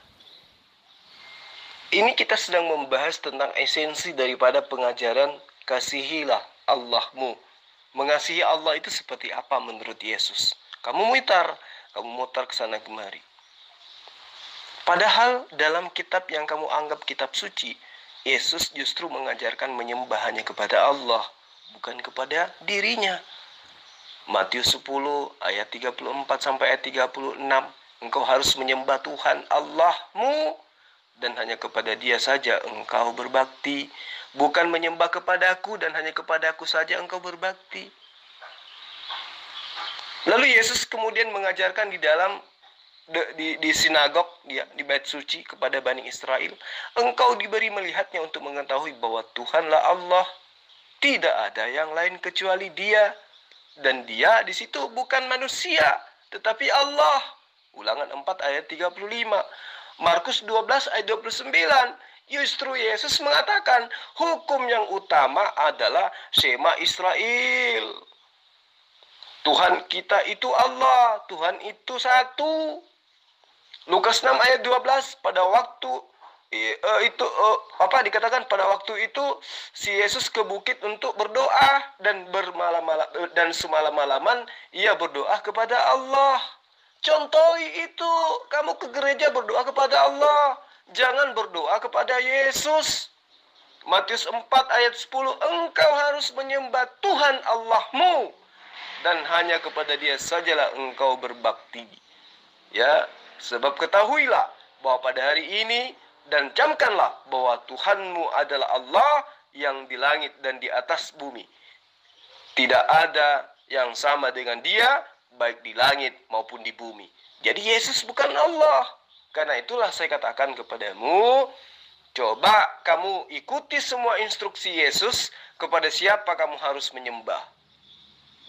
Ini kita sedang membahas tentang esensi daripada pengajaran kasihilah Allahmu. Mengasihi Allah itu seperti apa menurut Yesus? Kamu mutar ke sana kemari. Padahal dalam kitab yang kamu anggap kitab suci, Yesus justru mengajarkan menyembah hanya kepada Allah, bukan kepada dirinya. Matius 10 ayat 34 sampai ayat 36, engkau harus menyembah Tuhan Allahmu dan hanya kepada Dia saja engkau berbakti, bukan menyembah kepadaku dan hanya kepadaku saja engkau berbakti. Lalu Yesus kemudian mengajarkan di dalam di sinagog, ya, di bait suci kepada Bani Israel, engkau diberi melihatnya untuk mengetahui bahwa Tuhanlah Allah, tidak ada yang lain kecuali Dia, dan Dia di situ bukan manusia tetapi Allah. Ulangan 4 ayat 35. Markus 12 ayat 29, justru Yesus mengatakan hukum yang utama adalah Shema Israel. Tuhan kita itu Allah, Tuhan itu satu. Lukas 6 ayat 12, pada waktu dikatakan pada waktu itu si Yesus ke bukit untuk berdoa dan semalam-malaman ia berdoa kepada Allah. Contohi itu, kamu ke gereja berdoa kepada Allah, jangan berdoa kepada Yesus. Matius 4 ayat 10, engkau harus menyembah Tuhan Allahmu dan hanya kepada Dia sajalah engkau berbakti. Ya, sebab ketahuilah bahwa pada hari ini dan camkanlah bahwa Tuhanmu adalah Allah yang di langit dan di atas bumi. Tidak ada yang sama dengan Dia, baik di langit maupun di bumi. Jadi Yesus bukan Allah. Karena itulah saya katakan kepadamu, coba kamu ikuti semua instruksi Yesus kepada siapa kamu harus menyembah.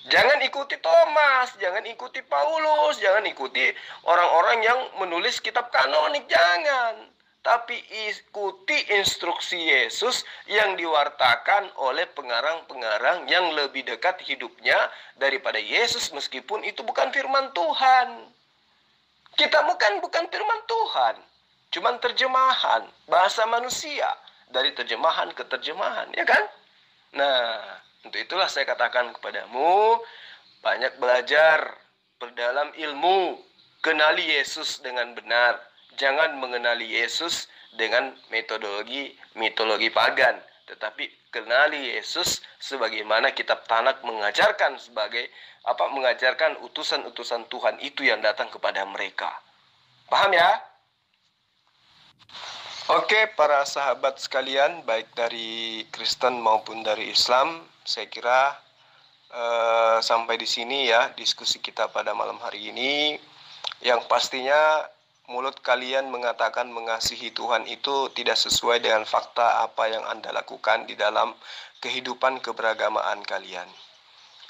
Jangan ikuti Thomas, jangan ikuti Paulus, jangan ikuti orang-orang yang menulis kitab kanonik, jangan. Tapi ikuti instruksi Yesus yang diwartakan oleh pengarang-pengarang yang lebih dekat hidupnya daripada Yesus, meskipun itu bukan firman Tuhan. Kitabmu kan bukan firman Tuhan, cuman terjemahan bahasa manusia, dari terjemahan ke terjemahan, ya kan? Nah, untuk itulah saya katakan kepadamu, banyak belajar, perdalam ilmu, kenali Yesus dengan benar. Jangan mengenali Yesus dengan mitologi pagan, tetapi kenali Yesus sebagaimana kitab Tanakh mengajarkan, mengajarkan utusan-utusan Tuhan itu yang datang kepada mereka. Paham ya? Oke, para sahabat sekalian, baik dari Kristen maupun dari Islam, saya kira sampai di sini ya diskusi kita pada malam hari ini. Yang pastinya mulut kalian mengatakan mengasihi Tuhan itu tidak sesuai dengan fakta apa yang Anda lakukan di dalam kehidupan keberagamaan kalian.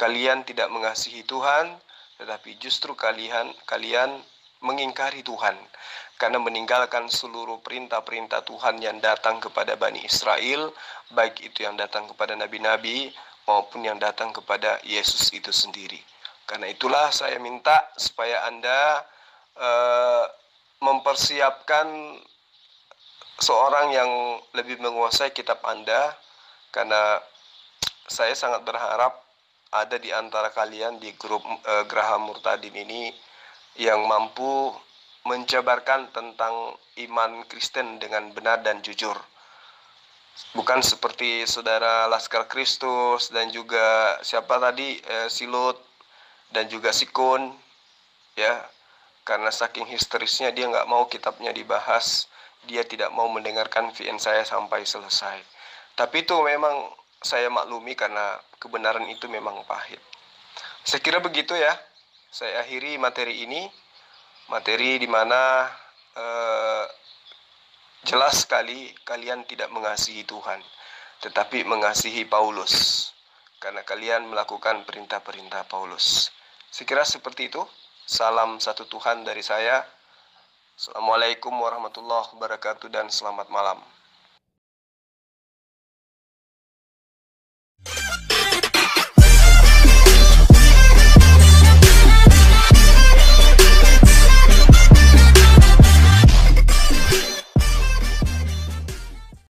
Kalian tidak mengasihi Tuhan, tetapi justru kalian mengingkari Tuhan karena meninggalkan seluruh perintah-perintah Tuhan yang datang kepada Bani Israel, baik itu yang datang kepada nabi-nabi maupun yang datang kepada Yesus itu sendiri. Karena itulah saya minta supaya Anda mempersiapkan seorang yang lebih menguasai kitab Anda, karena saya sangat berharap ada di antara kalian di grup Geraha Murtadin ini yang mampu menjabarkan tentang iman Kristen dengan benar dan jujur. Bukan seperti saudara Laskar Kristus dan juga siapa tadi, Silut dan juga Sikun, ya. Karena saking histerisnya dia nggak mau kitabnya dibahas, dia tidak mau mendengarkan VN saya sampai selesai. Tapi itu memang saya maklumi karena kebenaran itu memang pahit. Saya kira begitu ya. Saya akhiri materi ini, materi di mana jelas sekali kalian tidak mengasihi Tuhan. tetapi mengasihi Paulus, karena kalian melakukan perintah-perintah Paulus. Sekira seperti itu. Salam satu Tuhan dari saya. Assalamualaikum warahmatullahi wabarakatuh dan selamat malam.